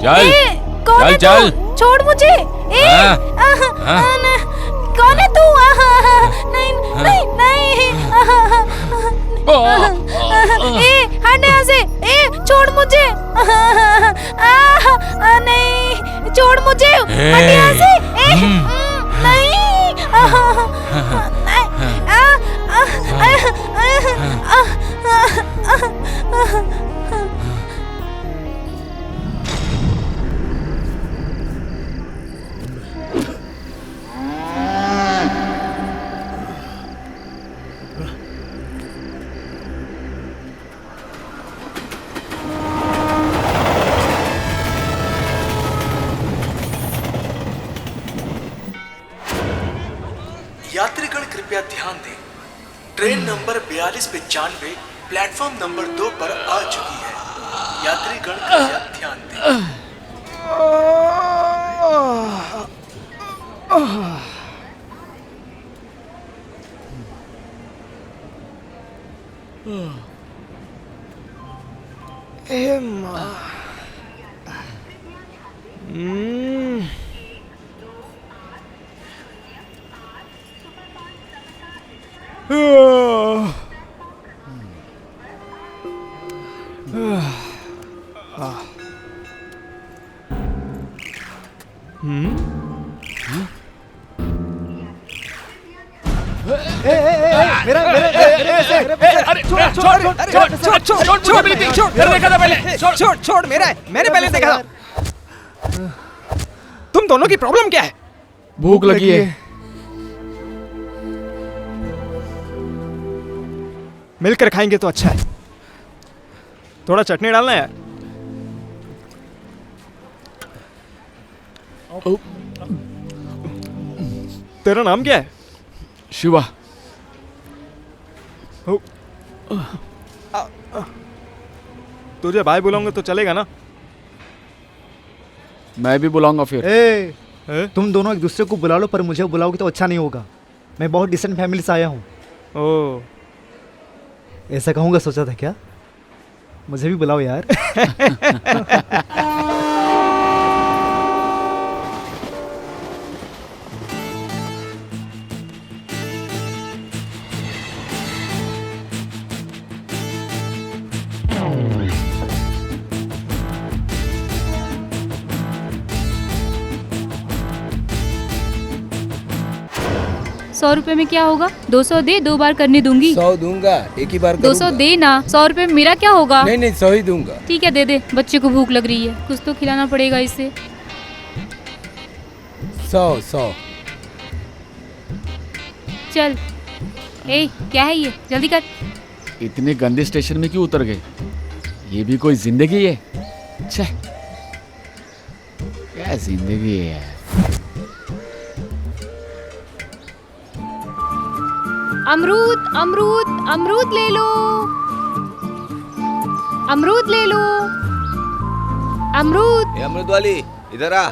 चल कौन है चल तू? छोड़ मुझे। कौन है तू? नहीं नहीं नहीं। हट यहाँ से। छोड़ मुझे। नहीं छोड़ मुझे। हट यहाँ से। नहीं। यात्रीगण कृपया ध्यान दें, ट्रेन नंबर 4295 प्लेटफॉर्म नंबर 2 पर आ चुकी है। यात्रीगण कृपया ध्यान दें। छोड़ मेरा है, मैंने पहले देखा था। तुम दोनों की प्रॉब्लम क्या है? भूख लगी है। मिलकर खाएंगे तो अच्छा है। थोड़ा चटनी डालना है। तेरा नाम क्या है? शिवा। तुझे भाई बुलाऊंगा तो चलेगा ना? मैं भी बुलाऊंगा फिर। तुम दोनों एक दूसरे को बुला लो, पर मुझे बुलाओगे तो अच्छा नहीं होगा। मैं बहुत डिसेंट फैमिली से आया हूँ। ओह, ऐसा कहूँगा सोचा था क्या? मुझे भी बुलाओ यार। ₹100 में क्या होगा? 200 दे, 2 बार करने दूंगी। 100 दूंगा, एक ही बार 200 दे ना। 100 में मेरा क्या होगा? नहीं नहीं 100 ही दूंगा। ठीक है, दे दे। बच्चे को भूख लग रही है, कुछ तो खिलाना पड़ेगा इसे। 100 चल। क्या है ये? जल्दी कर। इतने गंदे स्टेशन में क्यों उतर गए? ये भी कोई जिंदगी है? छे, क्या जिंदगी है यार। अमरूद अमरूद अमरूद ले लो। अमरूद ले लो। अमरूद। अमरूद वाली इधर आ।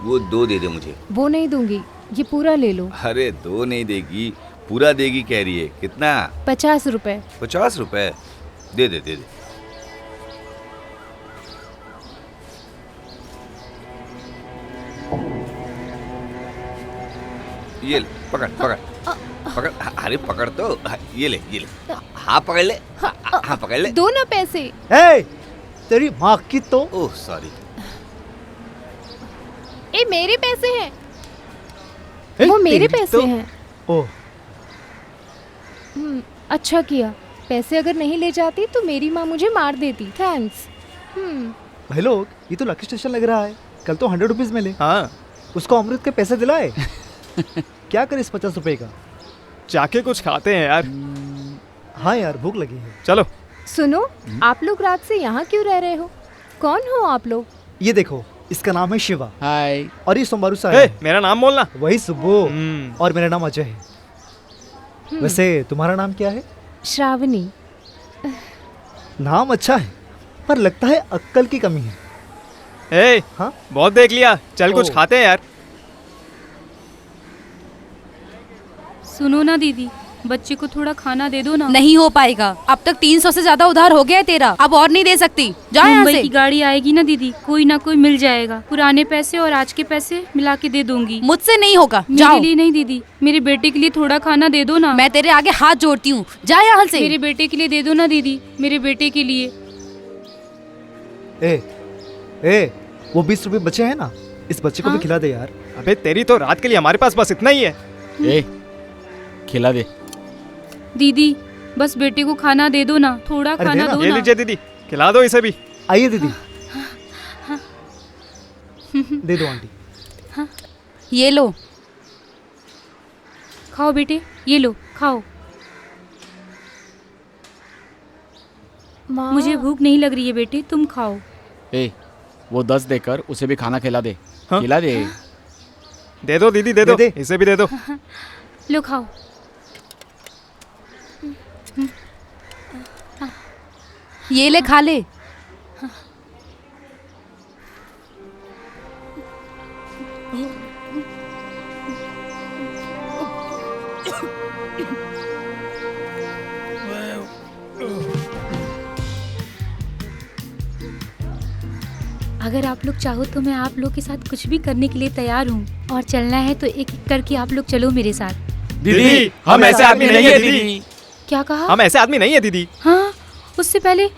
वो 2 दे दे मुझे। वो नहीं दूंगी, ये पूरा ले लो। अरे 2 नहीं देगी, पूरा देगी कह रही है। कितना? 50 रुपए। 50 रुपए? दे दे दे दे। ये ले, पकड़ पकड़ पकड़। अरे पकड़ तो। ये ले ये ले। हाँ पकड़ ले। हाँ पकड़ ले। दो ना पैसे। तेरी माँ की तो। Oh sorry. मेरे पैसे हैं। वो मेरे पैसे हैं। ओह, अच्छा किया। पैसे अगर नहीं ले जाती तो मेरी माँ मुझे मार देती। थैंक्स। भाई लोग, ये तो लकी स्टेशन लग रहा है। कल तो 100 रुपीज मिले। हाँ, उसको अमृत के पैसे दिलाए। क्या करे इस 50 रुपए का? जाके कुछ खाते हैं यार। हाँ यार, भूख लगी है। चलो। सुनो, आप लोग रात से यहाँ क्यों रह रहे हो? कौन हो आप लोग? ये देखो, इसका नाम है शिवा। हाय। और ये सोमवार से आया है। मेरा नाम बोलना। वही सुब्बू। और मेरा नाम अजय है। वैसे तुम्हारा नाम क्या है? श्रावणी। नाम अच्छा है, पर लगता है अक्कल की कमी है। हाँ? बहुत देख लिया, चल कुछ खाते हैं यार। सुनो ना दीदी, बच्चे को थोड़ा खाना दे दो ना। नहीं हो पाएगा, अब तक 300 से ज्यादा उधार हो गया है तेरा, अब और नहीं दे सकती, जा यहाँ मुंबई से। की गाड़ी आएगी ना दीदी, कोई ना कोई मिल जाएगा। पुराने पैसे और आज के पैसे मिला के दे दूंगी। मुझसे नहीं होगा, मेरे जाओ। लिए नहीं दीदी, मेरे बेटे के लिए थोड़ा खाना दे दो ना। मैं तेरे आगे हाथ जोड़ती हूँ, जा यहाँ से। मेरे बेटे के लिए दे दो ना दीदी, मेरे बेटे के लिए। ए वो 20 रुपए बचे हैं ना, इस बच्चे को भी हाँ? खिला दे यार। अबे तेरी तो रात के लिए हमारे पास बस इतना ही है। ए खिला दे। दीदी बस बेटे को खाना दे दो ना, थोड़ा अरे खाना देना। दो ये ना। लीजिए दीदी, खिला दो इसे भी। आइए दीदी। दे दो आंटी। ये लो। खाओ बेटे, ये लो खाओ। माँ मुझे भूख नहीं लग रही है बेटे, तुम खाओ। ए वो 10 देकर उसे भी खाना खिला दे। हाँ? खिला दे। दे दो दीदी, दे दो, दे। इसे भी दे दो। लो खाओ। ये ले खा ले। अगर आप लोग चाहो तो मैं आप लोग के साथ कुछ भी करने के लिए तैयार हूँ, और चलना है तो एक एक करके आप लोग चलो मेरे साथ। दीदी हम ऐसे आदमी नहीं है दीदी। क्या कहा? हम ऐसे आदमी नहीं है दीदी। हाँ, उससे पहले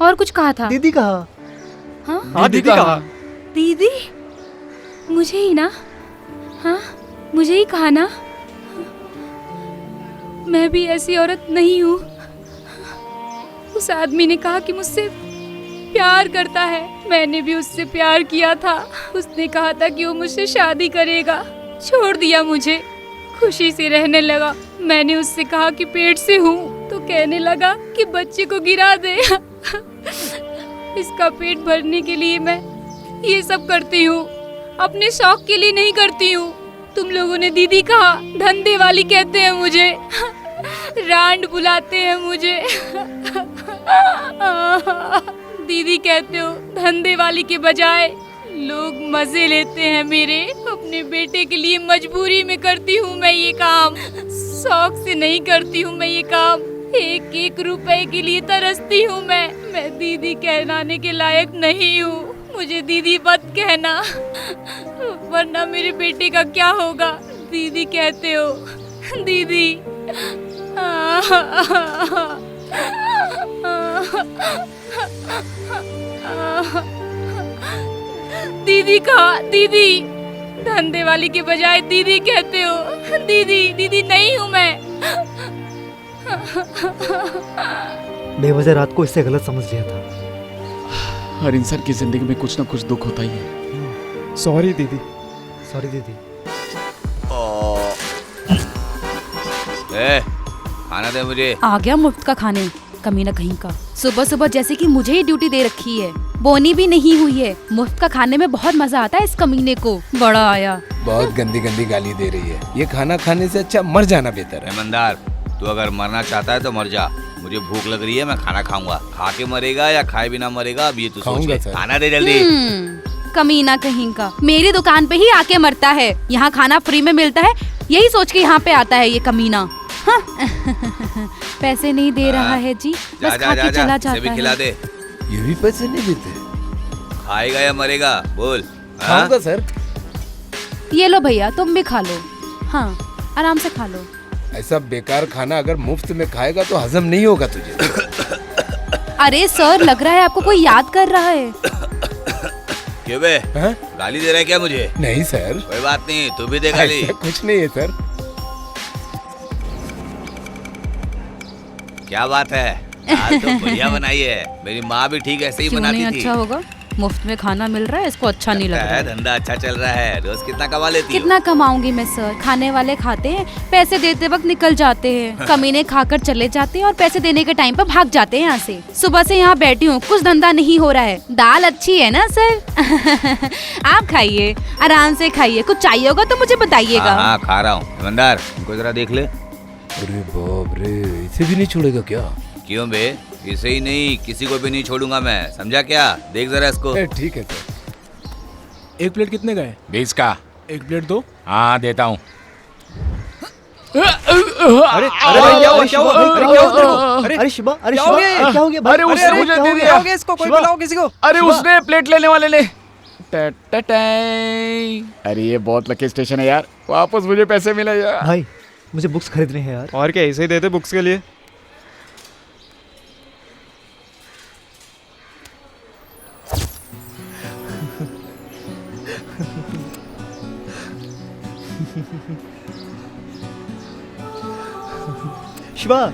और कुछ कहा था। दीदी कहा। हाँ हाँ दीदी कहा। दीदी, मुझे ही ना? हाँ मुझे ही कहा ना? मैं भी ऐसी औरत नहीं हूँ। उस आदमी ने कहा कि मुझसे प्यार करता है, मैंने भी उससे प्यार किया था। उसने कहा था कि वो मुझसे शादी करेगा, छोड़ दिया मुझे, खुशी से रहने लगा। मैंने उससे कहा कि पेट से हूँ, तो कहने लगा कि बच्चे को गिरा दे। इसका पेट भरने के लिए मैं ये सब करती हूँ, अपने शौक के लिए नहीं करती हूँ। तुम लोगों ने दीदी कहा, धंधे वाली कहते हैं मुझे, रांड बुलाते हैं मुझे। दीदी कहते हो, धंधे वाली के बजाय लोग मजे लेते हैं मेरे। अपने बेटे के लिए मजबूरी में करती हूँ मैं ये काम, शौक से नहीं करती हूँ मैं ये काम। एक एक रुपए के लिए तरसती हूँ मैं दीदी कहलाने के लायक नहीं हूँ। मुझे दीदी मत कहना, वरना मेरे बेटे का क्या होगा। दीदी कहते हो, दीदी। दीदी कहा, दीदी, धंधे वाली के बजाय दीदी कहते हो। दीदी दीदी नहीं हूँ मैं। बेवजह रात को इससे गलत समझ लिया था। हर इंसान की जिंदगी में कुछ ना कुछ दुख होता ही है। सॉरी दीदी। सॉरी दीदी। खाना दे मुझे। आ गया मुफ्त का खाने, कमीना कहीं का। सुबह सुबह जैसे कि मुझे ही ड्यूटी दे रखी है, बोनी भी नहीं हुई है। मुफ्त का खाने में बहुत मजा आता है इस कमीने को। बड़ा आया। बहुत गंदी गंदी गाली दे रही है। ये खाना खाने से अच्छा मर जाना बेहतर है। ईमानदार, तू अगर मरना चाहता है तो मर जा। मुझे भूख लग रही है, मैं खाना खाऊंगा। खा के मरेगा या खाए बिना मरेगा, अब ये तू सोच ले। खाना दे जल्दी। कमीना कहीं का, मेरी दुकान पे ही आके मरता है। यहाँ खाना फ्री में मिलता है, यही सोच के यहाँ पे आता है ये कमीना। हाँ। पैसे नहीं दे रहा है जी, बस खा के चला जाता है। खिला दे। ये भी पैसे नहीं देते। खाएगा या मरेगा, बोल। खाऊंगा सर। ये लो भैया, तुम भी खा लो। हाँ, आराम से खा लो। ऐसा बेकार खाना अगर मुफ्त में खाएगा तो हजम नहीं होगा तुझे। अरे सर, लग रहा है आपको कोई याद कर रहा है। क्यों बे? गाली दे रहा है क्या मुझे? नहीं सर। कोई बात नहीं, तू भी दे गाली। कुछ नहीं है सर। क्या बात है, आज तो बढ़िया बनाई है। मेरी माँ भी ठीक ऐसे ही क्यों बनाती नहीं थी। अच्छा होगा? मुफ्त में खाना मिल रहा है, इसको अच्छा नहीं लग रहा है। धंधा अच्छा चल रहा है। रोज कितना कमा लेती हो? कितना कमाऊंगी मैं सर, खाने वाले खाते हैं, पैसे देते वक्त निकल जाते हैं। कमीने खाकर चले जाते हैं और पैसे देने के टाइम पर भाग जाते हैं यहाँ से। सुबह से यहाँ बैठी हूँ, कुछ धंधा नहीं हो रहा है। दाल अच्छी है ना सर? आप खाइए, आराम से खाइए। कुछ चाहिए होगा तो मुझे बताइएगा। हाँ, खा रहा हूँ। ईमानदार, इनको जरा देख ले। अरे बाप रे, इसे भी नहीं छोड़ेगा क्या? क्यों बे? इसे ही नहीं, किसी को भी नहीं छोड़ूंगा मैं, समझा क्या? देख जरा इसको। ठीक है सर। एक प्लेट कितने का है? 20 का। एक प्लेट दो। हाँ देता हूँ। अरे भाई, क्या हुआ, क्या हुआ? अरे क्या हुआ तेरे को? अरे अरे शिवा, अरे क्या शिवा, हो गया? क्या हो गया भाई? अरे उसने मुझे दे दिया। हो गया इसको, कोई शिवा। बुलाओ किसी को। अरे उसने प्लेट लेने वाले ने। टटटटाई। अरे ये बहुत लकी स्टेशन है यार, वापस मुझे पैसे मिले यार। भाई मुझे बुक्स खरीदने हैं यार। और क्या, ऐसे ही देते बुक्स के लिए। शिवा,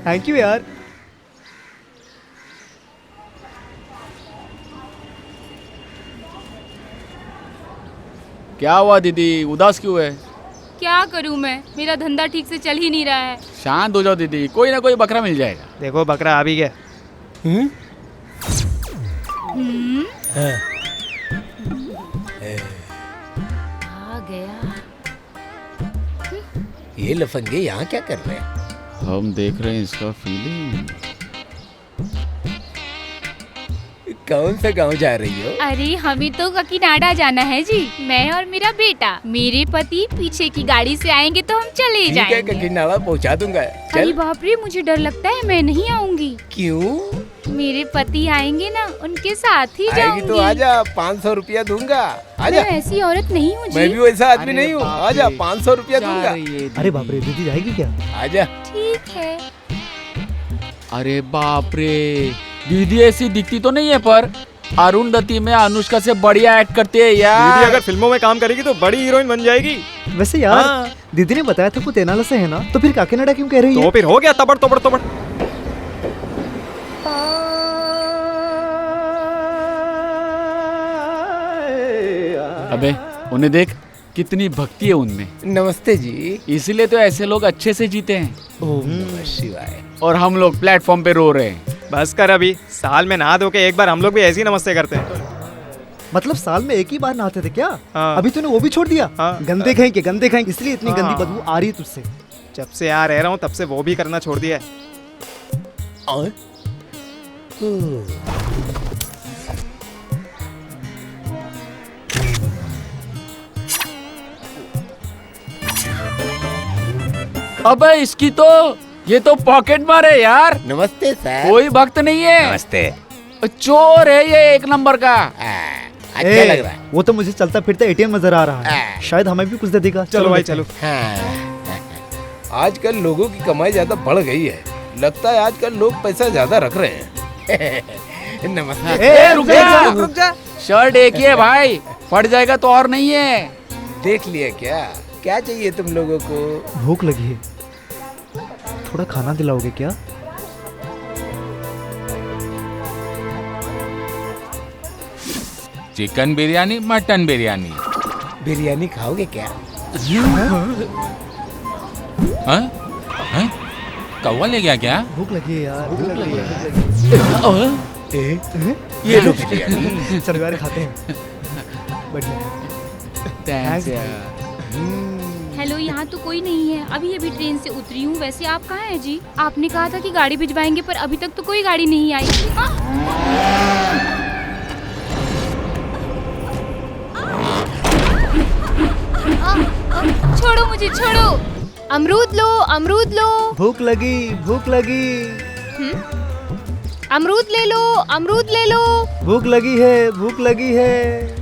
थैंक यू यार। क्या हुआ दीदी, उदास क्यों है? क्या करूं मैं, मेरा धंधा ठीक से चल ही नहीं रहा है। शांत हो जाओ दीदी, कोई ना कोई बकरा मिल जाएगा। देखो बकरा आ भी गया। आ गया। ये लफंगे यहाँ क्या कर रहे हैं? हम देख रहे हैं इसका फीलिंग। कौन सा गांव जा रही हो? अरे हमें तो काकीनाडा जाना है जी, मैं और मेरा बेटा। मेरे पति पीछे की गाड़ी से आएंगे तो हम चले ठीक है, जाएंगे। ककीनाड़ा पहुँचा दूंगा। अरे चल। बाप रे, मुझे डर लगता है, मैं नहीं आऊंगी। क्यों? मेरे पति आएंगे ना, उनके साथ ही आएगी जाऊंगी। तो आजा, 500 रुपया दूंगा। मैं आजा। ऐसी औरत नहीं हूँ मैं जी। भी वैसा आदमी अरे नहीं हूँ। बाप आजा, रे। 500 रुपया जा दूंगा। रही है अरे बाप रे, दीदी जाएगी क्या? आजा। ठीक है। अरे बाप रे, दीदी ऐसी दिखती तो नहीं है, पर अरुणधति में अनुष्का से बढ़िया एक्ट करती है दीदी यार। अगर फिल्मों में काम करेगी तो बड़ी हीरोइन बन जाएगी। वैसे यार, हाँ। दीदी ने बताया था वो तेनाला से है ना, तो फिर काकीनाडा क्यों कह रही तो है? फिर हो गया तबड़ तबड़ तबड़। अबे उन्हें देख, कितनी भक्ति है उनमें, नमस्ते जी। इसीलिए तो ऐसे लोग अच्छे से जीते हैं। ओम नमः शिवाय। और हम लोग प्लेटफॉर्म पे रो रहे हैं। बस कर अभी, साल में नहा धो के एक बार हम लोग भी ऐसे ही नमस्ते करते हैं। मतलब साल में एक ही बार नहाते थे क्या? हाँ। अभी तूने वो भी छोड़ दिया? हाँ। गंदे खाएंगे, गंदे खाएंगे, इसलिए इतनी हाँ। गंदी बदबू आ रही है तुझसे। जब से यहाँ रह रहा हूँ तब से वो भी करना छोड़ दिया है। और? अबे इसकी तो, ये तो पॉकेट मार है यार, नमस्ते सर। कोई भक्त नहीं है, नमस्ते। चोर है ये एक नंबर का। अच्छा ए, लग रहा है। वो तो मुझे चलता फिरता एटीएम नजर आ रहा है, हाँ। शायद हमें भी कुछ दे देगा। चलो भाई देखते हैं। चलो। हाँ। आजकल लोगों की कमाई ज्यादा बढ़ गई है। लगता है आजकल लोग पैसा ज्यादा रख रहे हैं। नमस्ते। ए, रुक जा। रुक जा। शर्ट एक ही है भाई, फट जाएगा तो और नहीं है। देख लिया क्या? क्या चाहिए तुम लोगों को? भूख लगी है, थोड़ा खाना दिलाओगे क्या? Chicken biryani, mutton biryani. बिरयानी खाओगे क्या? हाँ? हाँ? कौवा ले गया क्या? भूख लगी है यार, भूख लगी है। ये लो बिरयानी। चलो यार खाते हैं। बढ़िया। थैंक्स यार। हेलो, यहाँ तो कोई नहीं है। अभी अभी ट्रेन से उतरी हूँ। वैसे आप कहाँ हैं जी? आपने कहा था कि गाड़ी भिजवाएंगे, पर अभी तक तो कोई गाड़ी नहीं आई। छोड़ो मुझे, छोड़ो। अमरूद लो, अमरूद लो। भूख लगी, भूख लगी। अमरूद ले लो, अमरूद ले लो। भूख लगी है, भूख लगी है।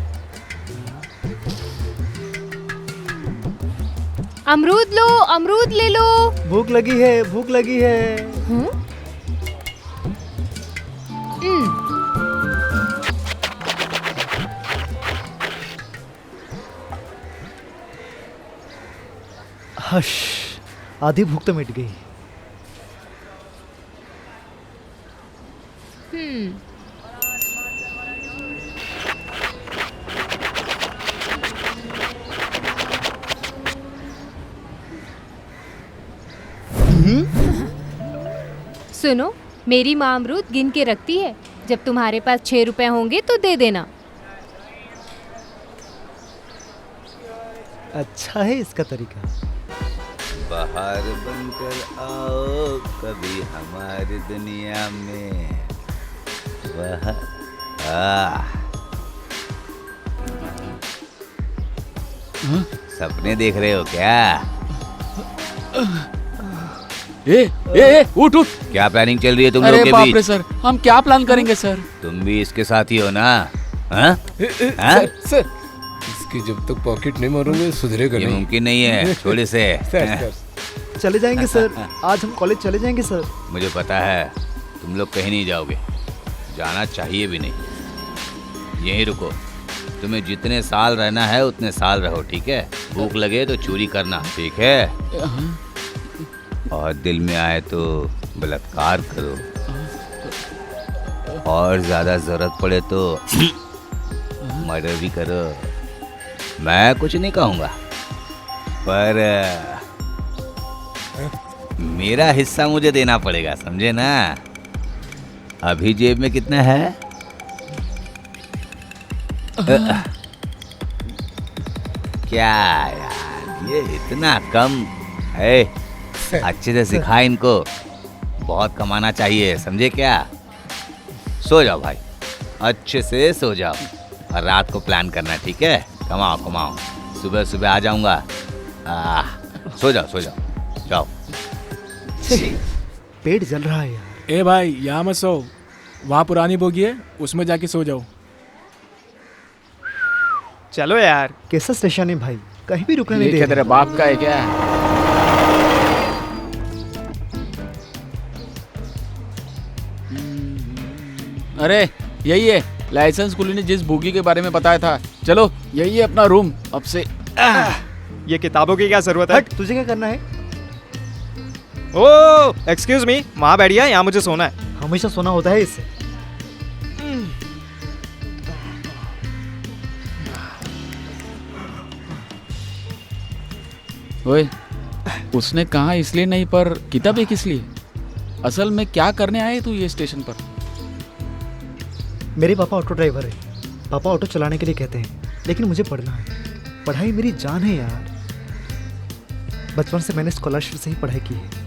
अमरूद लो, अमरूद ले लो। भूख लगी है, भूख लगी है। हश, आधी भूख तो मिट गई। सुनो, मेरी माँ अमरूद गिन के रखती है। जब तुम्हारे पास 6 रुपए होंगे तो दे देना। अच्छा है इसका तरीका। बाहर बनकर आओ कभी हमारी दुनिया में। वह सपने देख रहे हो क्या? उठ उठ। क्या प्लानिंग चल रही है तुम अरे लोग के बाप रे बीच? सर, हम क्या प्लान करेंगे सर? तुम भी इसके साथ ही हो ना? हाँ? हाँ? सर इसके जब तक पॉकेट नहीं मारूंगे सुधरेगा ये नहीं। मुमकिन नहीं है, छोड़ इसे। सर चले जाएंगे सर, आज हम कॉलेज चले जाएंगे सर। मुझे पता है तुम लोग कहीं नहीं जाओगे, जाना चाहिए भी नहीं। यहीं रुको, तुम्हें जितने साल रहना है उतने साल रहो, ठीक है? भूख लगे तो चोरी करना, ठीक है? और दिल में आए तो बलात्कार करो, और ज्यादा जरूरत पड़े तो मर्डर भी करो। मैं कुछ नहीं कहूँगा, पर मेरा हिस्सा मुझे देना पड़ेगा, समझे ना? अभी जेब में कितना है? क्या यार, ये इतना कम है? अच्छे से सिखा इनको, बहुत कमाना चाहिए, समझे क्या? सो जाओ भाई, अच्छे से सो जाओ, और रात को प्लान करना, ठीक है? कमाओ कमाओ, सुबह सुबह आ जाऊंगा। सो जाओ जाओ। पेट जल रहा है यार। ए भाई यहाँ मत सो, वहाँ पुरानी बोगी है, उसमें जाके सो जाओ। चलो यार। कैसा स्टेशन है भाई, कहीं भी रुकने नहीं दे ये रहे। तेरे बाप का है क्या? अरे यही है लाइसेंस कुली ने जिस बोगी के बारे में बताया था। चलो यही है अपना रूम अब से। ये किताबों की क्या जरूरत है? हट, तुझे क्या करना है? ओ एक्सक्यूज मी, वहाँ बैठिए, यहाँ मुझे सोना है। हमेशा सोना होता है इससे। ओए, उसने कहा इसलिए नहीं, पर किताबें किस लिए? असल में क्या करने आए तू ये स्टेशन पर? मेरे पापा ऑटो ड्राइवर है। पापा ऑटो चलाने के लिए कहते हैं, लेकिन मुझे पढ़ना है। पढ़ाई मेरी जान है यार। बचपन से मैंने स्कॉलरशिप से ही पढ़ाई की है।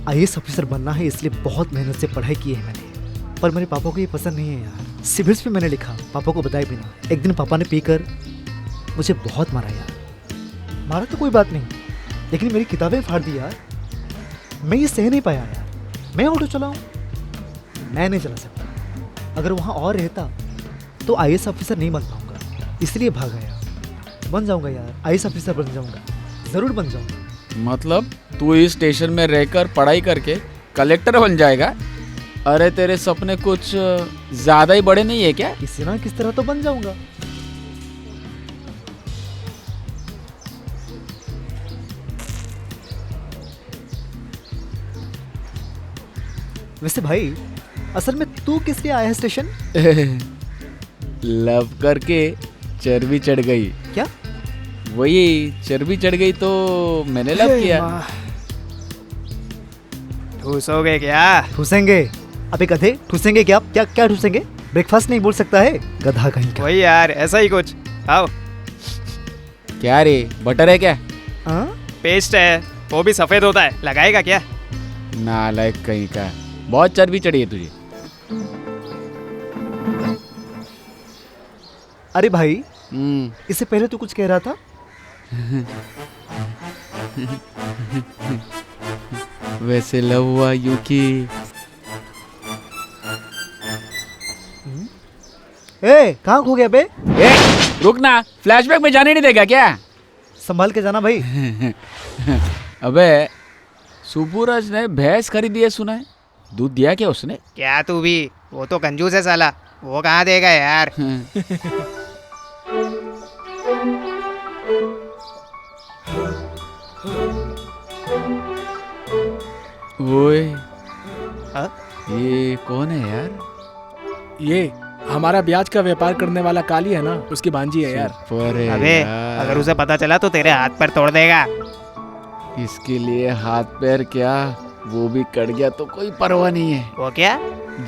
IAS ऑफिसर बनना है, इसलिए बहुत मेहनत से पढ़ाई की है मैंने। पर मेरे पापा को ये पसंद नहीं है यार। सिविल्स पे मैंने लिखा, पापा को बताए बिना। एक दिन पापा ने पीकर मुझे बहुत मारा यार। मारा तो कोई बात नहीं, लेकिन मेरी किताबें फाड़ दी यार। मैं ये सह नहीं पाया यार। मैं ऑटो चलाऊं? मैं नहीं चला सकता। अगर वहाँ और रहता तो IAS ऑफिसर नहीं बन पाऊंगा, इसलिए भाग आया। बन जाऊंगा यार, IAS ऑफिसर बन जाऊंगा, ज़रूर बन जाऊंगा। मतलब तू इस स्टेशन में रहकर पढ़ाई करके कलेक्टर बन जाएगा? अरे तेरे सपने कुछ ज्यादा ही बड़े नहीं है क्या? किसी ना किस तरह तो बन जाऊंगा। वैसे भाई, असल में तू किस लिए आया है स्टेशन? लव करके चर्बी चढ़ गई। क्या? वही चर्बी चढ़ गई तो मैंने लव किया। ठूसोगे क्या? ठूसेंगे? अबे गधे, ठूसेंगे क्या? क्या क्या ठूसेंगे? ब्रेकफास्ट नहीं बोल सकता है, गधा कहीं का। वही यार, ऐसा ही कुछ। आओ। क्या रे, बटर है क्या? हाँ? पेस्ट है, वो भी सफेद होता है, लगाएगा क्या? नालायक कहीं का, बहुत चर्बी चढ़ी है तुझे। अरे भाई, इससे पहले तू कुछ कह रहा था। वैसे लव हुआ यूं कि ए, कहाँ खो गया बे? रुक ना, फ्लैशबैक में जाने नहीं देगा क्या? संभाल के जाना भाई। अबे सुबूरज ने भैंस खरीदी है सुना है, दूध दिया क्या उसने? क्या तू भी, वो तो कंजूस है साला, वो कहाँ देगा यार। ओए, हाँ? ये कौन है यार? ये हमारा ब्याज का व्यापार करने वाला काली है ना, उसकी भांजी है यार। अबे अगर उसे पता चला तो तेरे हाथ पैर तोड़ देगा। इसके लिए हाथ पैर क्या, वो भी कट गया तो कोई परवाह नहीं है। वो क्या?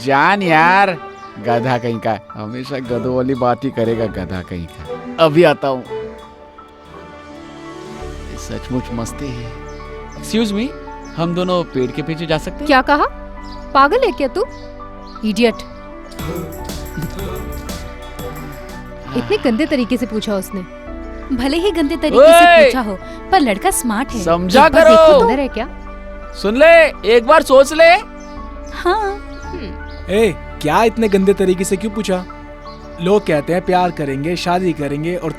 जान यार, गधा कहीं का, हमेशा गधों वाली बात ही करेगा गधा कहीं का। अभी आता हूँ। सचमुच मस्ती है। एक्सक्यूज मी, हम दोनों पेड़ के पीछे जा सकते हैं? क्या कहा? पागल है क्या तू? इडियट। इतने गंदे तरीके से पूछा उसने। भले ही गंदे तरीके से ओए! पूछा हो, पर लड़का स्मार्ट है। समझा एक बार करो। देखो अंदर है क्या? सुन ले, एक बार सोच ले। हाँ, ए, क्या इतने गंदे तरीके से क्यों पूछा? लोग कहते हैं प्यार करेंगे, शादी करेंगे, और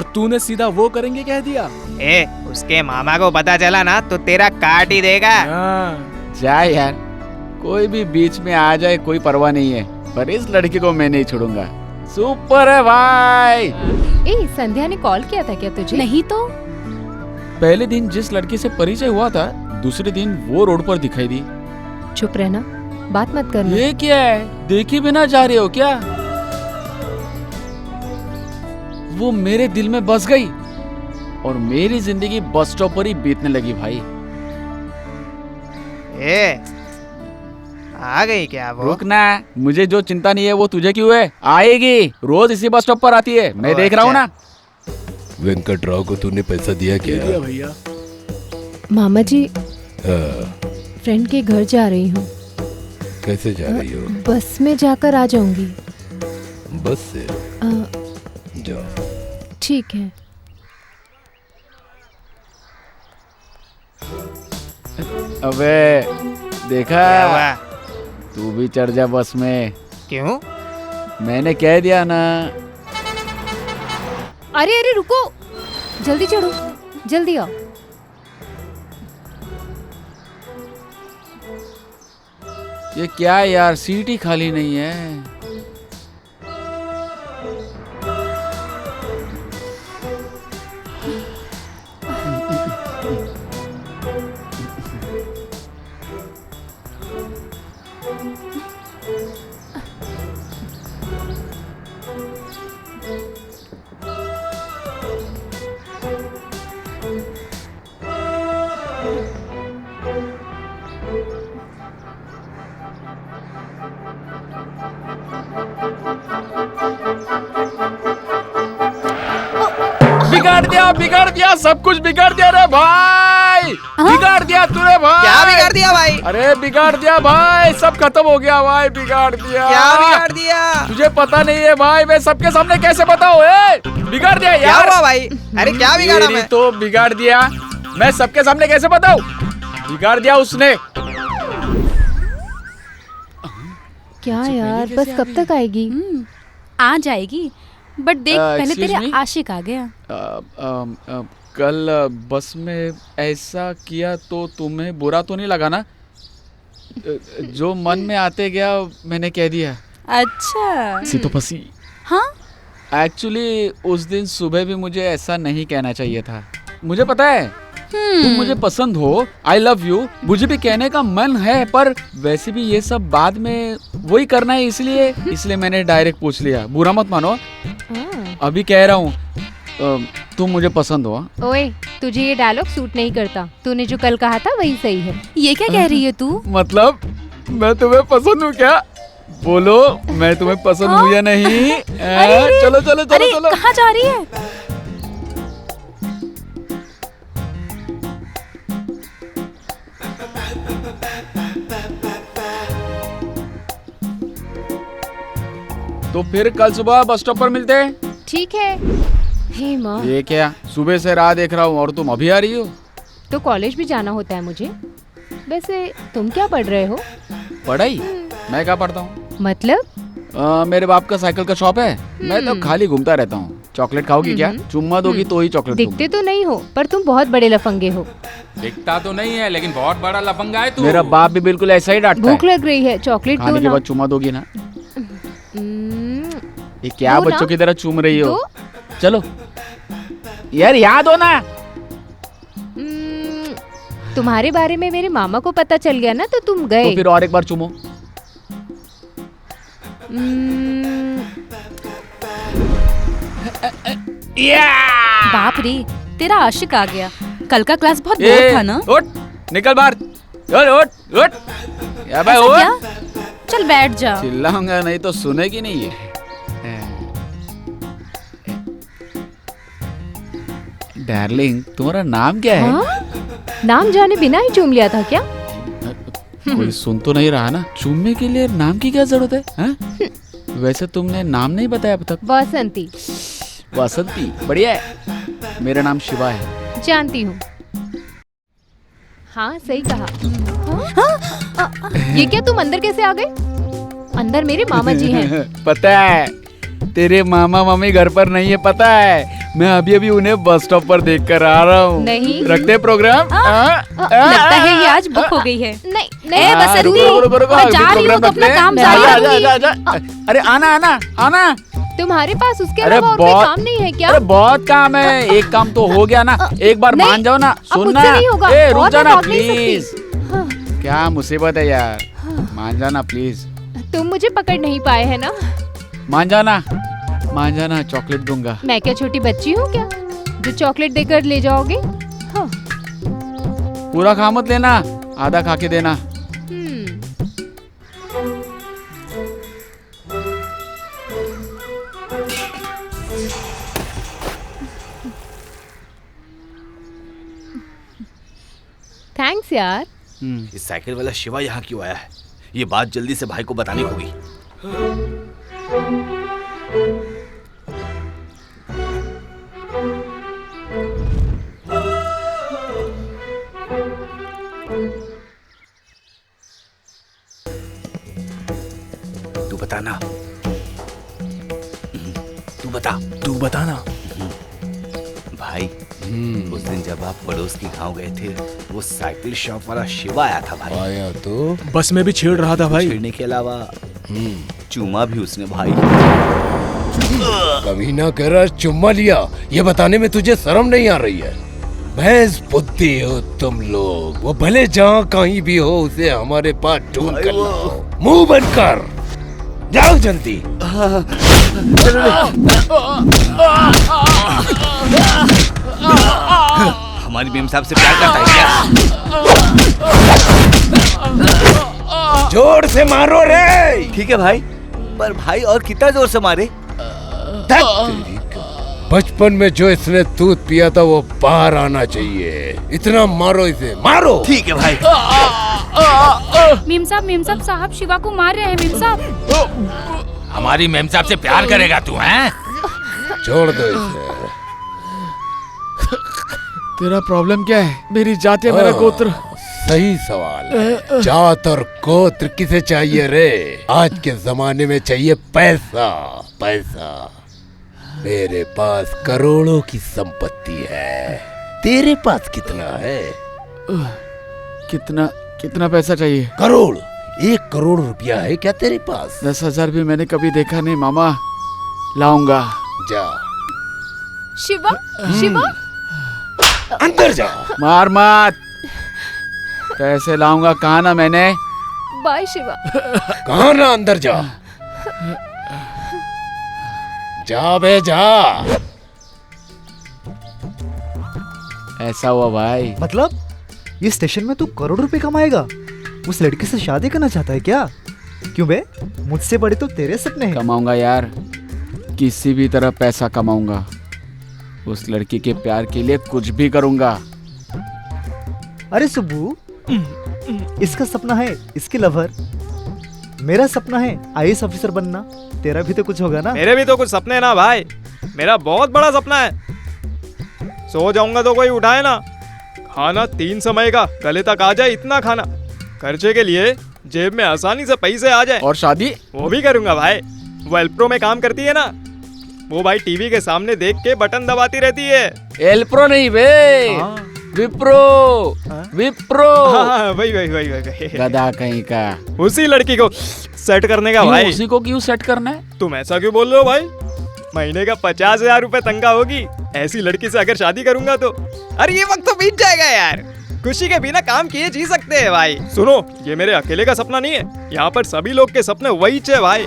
तूने सीधा वो करेंगे कह दिया। ए, उसके मामा को पता चला ना तो तेरा काट ही देगा। हाँ। जा यार, कोई भी बीच में आ जाए कोई परवाह नहीं है, पर इस लड़की को मैं नहीं छोड़ूंगा। सुपर है भाई। ए, संध्या ने कॉल किया था क्या तुझे? नहीं तो। पहले दिन जिस लड़की से परिचय हुआ था, दूसरे दिन वो रोड पर दिखाई दी। चुप रहना, बात मत करना। ये क्या है, देखे बिना जा रहे हो क्या? वो मेरे दिल में बस गई और मेरी जिंदगी बस स्टॉप पर ही बीतने लगी भाई। ए, आ गई क्या वो? रुकना, मुझे जो चिंता नहीं है वो तुझे क्यों है? आएगी, रोज इसी बस स्टॉप पर आती है, मैं देख रहा हूँ ना। वेंकटराव को तूने पैसा दिया क्या? दिया भैया। मामा जी, हाँ, फ्रेंड के घर जा रही हूँ। कैसे जा रही हो? बस में जाकर आ जाऊंगी। बस से जाओ। ठीक है। अबे देखा, क्या हुआ? तू भी चढ़ जा बस में। क्यों? मैंने कह दिया ना। अरे अरे रुको, जल्दी चढ़ो, जल्दी आओ। ये क्या यार, सीट ही खाली नहीं है। बिगाड़ दिया, सब कुछ बिगाड़ दिया रे भाई। बिगाड़ दिया तूने भाई। क्या बिगाड़ दिया भाई? अरे बिगाड़ दिया भाई, सब खत्म हो गया भाई, बिगाड़ दिया। क्या बिगाड़ दिया? तुझे पता नहीं है भाई, मैं सबके सामने कैसे बताऊं? बिगाड़ दिया यार। क्या हुआ भाई? अरे क्या बिगाड़ा मैं? तो बिगाड़ दिया, मैं सबके सामने कैसे बताऊं? बिगाड़ दिया उसने। क्या यार, बस कब तक आएगी? आ जाएगी, बट देख पहले excuse तेरे me? आशिक आ गया। कल बस में ऐसा किया तो तुम्हें बुरा तो नहीं लगा ना? जो मन में आते गया मैंने कह दिया। अच्छा। सी तो फंसी। हाँ, एक्चुअली उस दिन सुबह भी मुझे ऐसा नहीं कहना चाहिए था। मुझे पता है तुम मुझे पसंद हो, आई लव यू, मुझे भी कहने का मन है, पर वैसे भी ये सब बाद में वही करना है, इसलिए मैंने डायरेक्ट पूछ लिया। बुरा मत मानो, अभी कह रहा हूँ, तुम मुझे पसंद हो। ओए, तुझे ये डायलॉग सूट नहीं करता। तूने जो कल कहा था वही सही है। ये क्या कह रही है तू? मतलब मैं तुम्हें पसंद हूँ क्या? बोलो, मैं तुम्हें पसंद हूँ या नहीं? चलो चलो चलो अरे, चलो। कहाँ जा रही है? तो फिर कल सुबह बस स्टॉप पर मिलते हैं। ठीक है। हे माँ, ये क्या, सुबह से राह देख रहा हूँ और तुम अभी आ रही हो? तो कॉलेज भी जाना होता है मुझे। वैसे तुम क्या पढ़ रहे हो? पढ़ाई? मैं क्या पढ़ता हूँ? मतलब? मेरे बाप का साइकिल का शॉप है, मैं तो खाली घूमता रहता हूँ। चॉकलेट खाओगी क्या? चुम्मा दोगी तो ही चॉकलेट दूंगा। दिखते तो नहीं हो, पर तुम बहुत बड़े लफंगे हो। दिखता तो नहीं है, लेकिन बहुत बड़ा लफंगा है तू। मेरा बाप भी बिल्कुल ऐसा ही डांटता भूख है। लग रही है, चॉकलेट दो खाने के ना। बाद चुम्मा दोगी ना? ये क्या दो ना। बच्चों की तरह चूम रही हो? दो। चलो यार, याद हो ना? तुम्हारे बारे में मेरे मामा को पता चल गया ना, तो तुम गए। तो फिर और एक बार चूमो। बाप रे, तेरा आशिक आ गया। कल का क्लास बहुत ए, बोर था ना? उठ, निकल बाहर। उठ उठ। या भाई ऐसा उठ। क्या? चल बैठ जा। चिल्लाऊंगा नहीं तो सुनेगी नहीं ये। डार्लिंग, तुम्हारा नाम क्या है? हाँ? नाम जाने बिना ही चूम लिया था क्या? कोई सुन तो नहीं रहा ना? चूमने के लिए नाम की क्या जरूरत है? हाँ? वैसे तुमने नाम नहीं बताया अब तक। बसंती। वासंती बढ़िया है। मेरा नाम शिवा है। जानती हूँ। हाँ सही कहा। ये क्या, तुम अंदर कैसे आ गए? अंदर मेरे मामा जी हैं। पता है, तेरे मामा मामी घर पर नहीं है, पता है। मैं अभी अभी उन्हें बस स्टॉप पर देख कर आ रहा हूँ। नहीं। रखते प्रोग्राम। लगता है ये आज बुक हो गई है। नहीं ए बसंती, मैं जा रही हूँ तो अपना काम जारी रखूंगी। अरे आना आना आना। तुम्हारे पास उसके अरे अलावा और कोई बहुत- काम नहीं है क्या? अरे बहुत काम है, एक काम तो हो गया ना। एक बार नहीं, मान जाओ ना। अब सुनना, मुझसे नहीं होगा। ए रुक और जाना मैं भाग नहीं प्लीज। सकती। क्या मुसीबत है यार, मान जाना प्लीज। तुम मुझे पकड़ नहीं पाए है ना? मान जाना, मान जाना, चॉकलेट दूंगा। मैं क्या छोटी बच्ची हूँ क्या जो चॉकलेट देकर ले जाओगे? हाँ। पूरा खा मत लेना, आधा खा के देना। थैंक्स यार। ये साइकिल वाला शिवा यहाँ क्यों आया है? ये बात जल्दी से भाई को बतानी होगी। तू बताना, तू बताना भाई। उस दिन जब आप पड़ोस के गांव गए थे, वो साइकिल शॉप वाला शिवा आया था भाई। आया तो बस में भी छेड़ रहा था भाई। छेड़ने के अलावा चूमा भी उसने भाई। कभी ना कह रहा चुम्मा लिया, ये बताने में तुझे शर्म नहीं आ रही है? भैंस बुद्धि हो तुम लोग। वो भले जहाँ कहीं भी हो, उसे हमारे पास ढूंढ कर लाओ। मुंह बंद कर, जाओ जल्दी। हमारी मेम साहब से प्यार करता है क्या? जोर से मारो रे। ठीक है भाई, पर भाई और कितना जोर से मारे? बचपन में जो इसने दूध पिया था वो बाहर आना चाहिए। इतना मारो इसे, मारो। ठीक है भाई। मीम साहब साहब शिवा को मार रहे हैं मीम साहब। हमारी मेम साहब से प्यार करेगा तू, हैं? छोड़ दो इसे। तेरा प्रॉब्लम क्या है? मेरी जात या मेरा गोत्र? सही सवाल है। जात और गोत्र किसे चाहिए रे? आज के जमाने में चाहिए पैसा, पैसा। मेरे पास करोड़ों की संपत्ति है, तेरे पास कितना है? कितना पैसा चाहिए? करोड़। 1 करोड़ रुपया है क्या तेरे पास? 10,000 भी मैंने कभी देखा नहीं मामा। लाऊंगा। जा शिवा, शिवा अंदर जा। मार मत, पैसे लाऊंगा। कहा ना मैंने। बाय शिवा। कहा ना अंदर जा। जा बे जा। ऐसा हुआ भाई। मतलब ये स्टेशन में तू करोड़ रुपए कमाएगा? उस लड़की से शादी करना चाहता है क्या? क्यों बे, मुझसे बड़े तो तेरे सपने हैं। कमाऊंगा यार, किसी भी तरह पैसा कमाऊंगा। उस लड़की के प्यार के लिए कुछ भी करूंगा। अरे सुब्बू, इसका सपना है इसके लवर, मेरा सपना है आईएएस ऑफिसर बनना। तेरा भी तो कुछ होगा ना? मेरे भी तो कुछ सपने हैं ना भाई। मेरा बहुत बड़ा सपना है। सो जाऊंगा तो कोई उठाए ना। खाना 3 समय का गले तक आ जाए, इतना खाना। खर्चे के लिए जेब में आसानी से पैसे आ जाए। और शादी? वो भी करूंगा भाई। वो एल्प्रो में काम करती है ना, वो भाई टीवी के सामने देख के बटन दबाती रहती है। एल्प्रो नहीं बे, विप्रो। विप्रो। हाँ, वही। गधा कहीं का। उसी लड़की को सेट करने का भाई। उसी को क्यों सेट करना है? तुम ऐसा क्यों बोल रहे हो भाई? महीने का 50,000 रुपए तनख्वाह होगी। ऐसी लड़की से अगर शादी करूंगा तो। अरे ये वक्त तो बीत जाएगा यार। खुशी के बिना काम किए जी सकते हैं भाई। सुनो, ये मेरे अकेले का सपना नहीं है, यहाँ पर सभी लोग के सपने वही है भाई।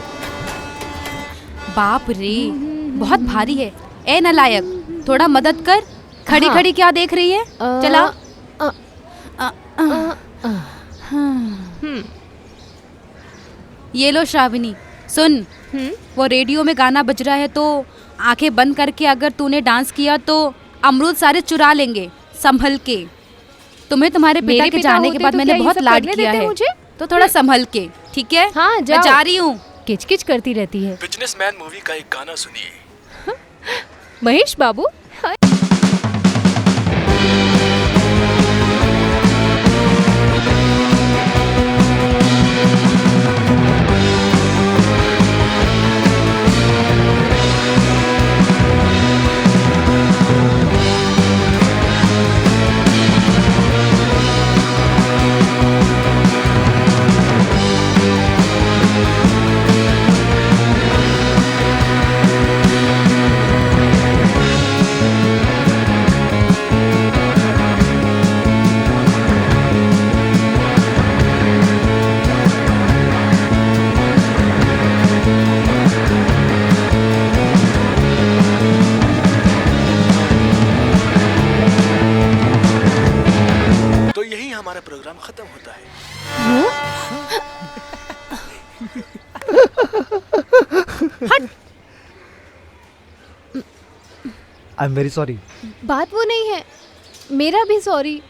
बाप रे, बहुत भारी है। ए नालायक, थोड़ा मदद कर। खड़ी खड़ी क्या देख रही है? चला। ये लो श्रावणी, सुन। वो रेडियो में गाना बज रहा है तो आंखें बंद करके अगर तूने डांस किया तो अमरूद सारे चुरा लेंगे। संभल के। तुम्हें तुम्हारे पिता के जाने के बाद मैंने बहुत लाड किया है, तो थोड़ा संभल के, ठीक है? हाँ, मैं जा रही हूँ। किचकिच करती रहती है। बिजनेसमैन मूवी का एक गाना सुनिए। महेश बाबू। तो यही हमारा प्रोग्राम खत्म होता है। I am very sorry. बात वो नहीं है, मेरा भी सॉरी।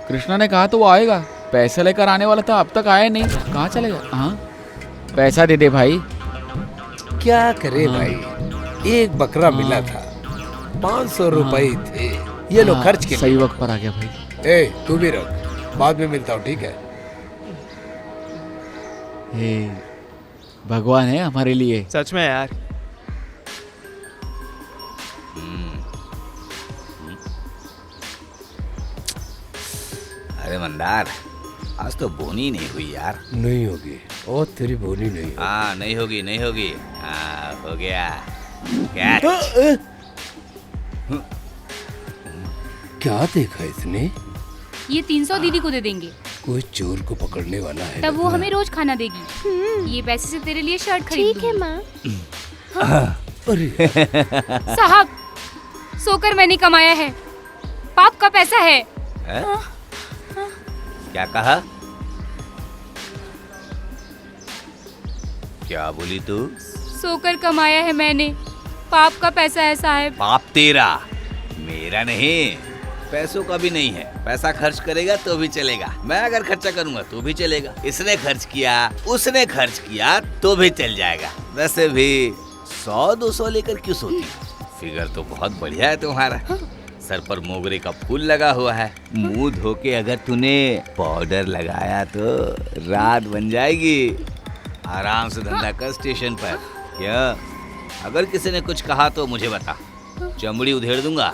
कृष्णा ने कहा तो वो आएगा, पैसे लेकर आने वाला था, अब तक आया नहीं, कहाँ चलेगा? हाँ पैसा दे दे भाई। क्या करे भाई, एक बकरा मिला था, 500 रुपए थे, ये लो खर्च के। सही वक्त पर आ गया भाई। ए तू भी रख, बाद में मिलता हूँ, ठीक है? हे भगवान है हमारे लिए। सच में यार। अरे मंदार, आज तो बोनी नहीं हुई यार। नहीं होगी, और तेरी बोनी नहीं होगी। हाँ नहीं होगी, नहीं होगी। हाँ हो गया। कैच। क्या देखा इसने? ये 300 दीदी को दे देंगे, कोई चोर को पकड़ने वाला है। तब वो हमें रोज खाना देगी। ये पैसे से तेरे लिए शर्ट खरीद ठीक है माँ। अरे साहब, सोकर मैंने कमाया है, पाप का पैसा है। क्या कहा? क्या बोली तू? सोकर कमाया है मैंने, पाप का पैसा है साहब। पाप तेरा, मेरा नहीं। पैसों का भी नहीं है, पैसा खर्च करेगा तो भी चलेगा, मैं अगर खर्चा करूंगा तो भी चलेगा। इसने खर्च किया, उसने खर्च किया तो भी चल जाएगा। वैसे भी 100-200 लेकर क्यों सोती? फिगर तो बहुत बढ़िया है तुम्हारा, सर पर मोगरे का फूल लगा हुआ है। मुंह धो के अगर तूने पाउडर लगाया तो रात बन जाएगी। आराम से धंधा कर स्टेशन पर। क्या अगर किसी ने कुछ कहा तो मुझे बता, चमड़ी उधेड़ दूंगा।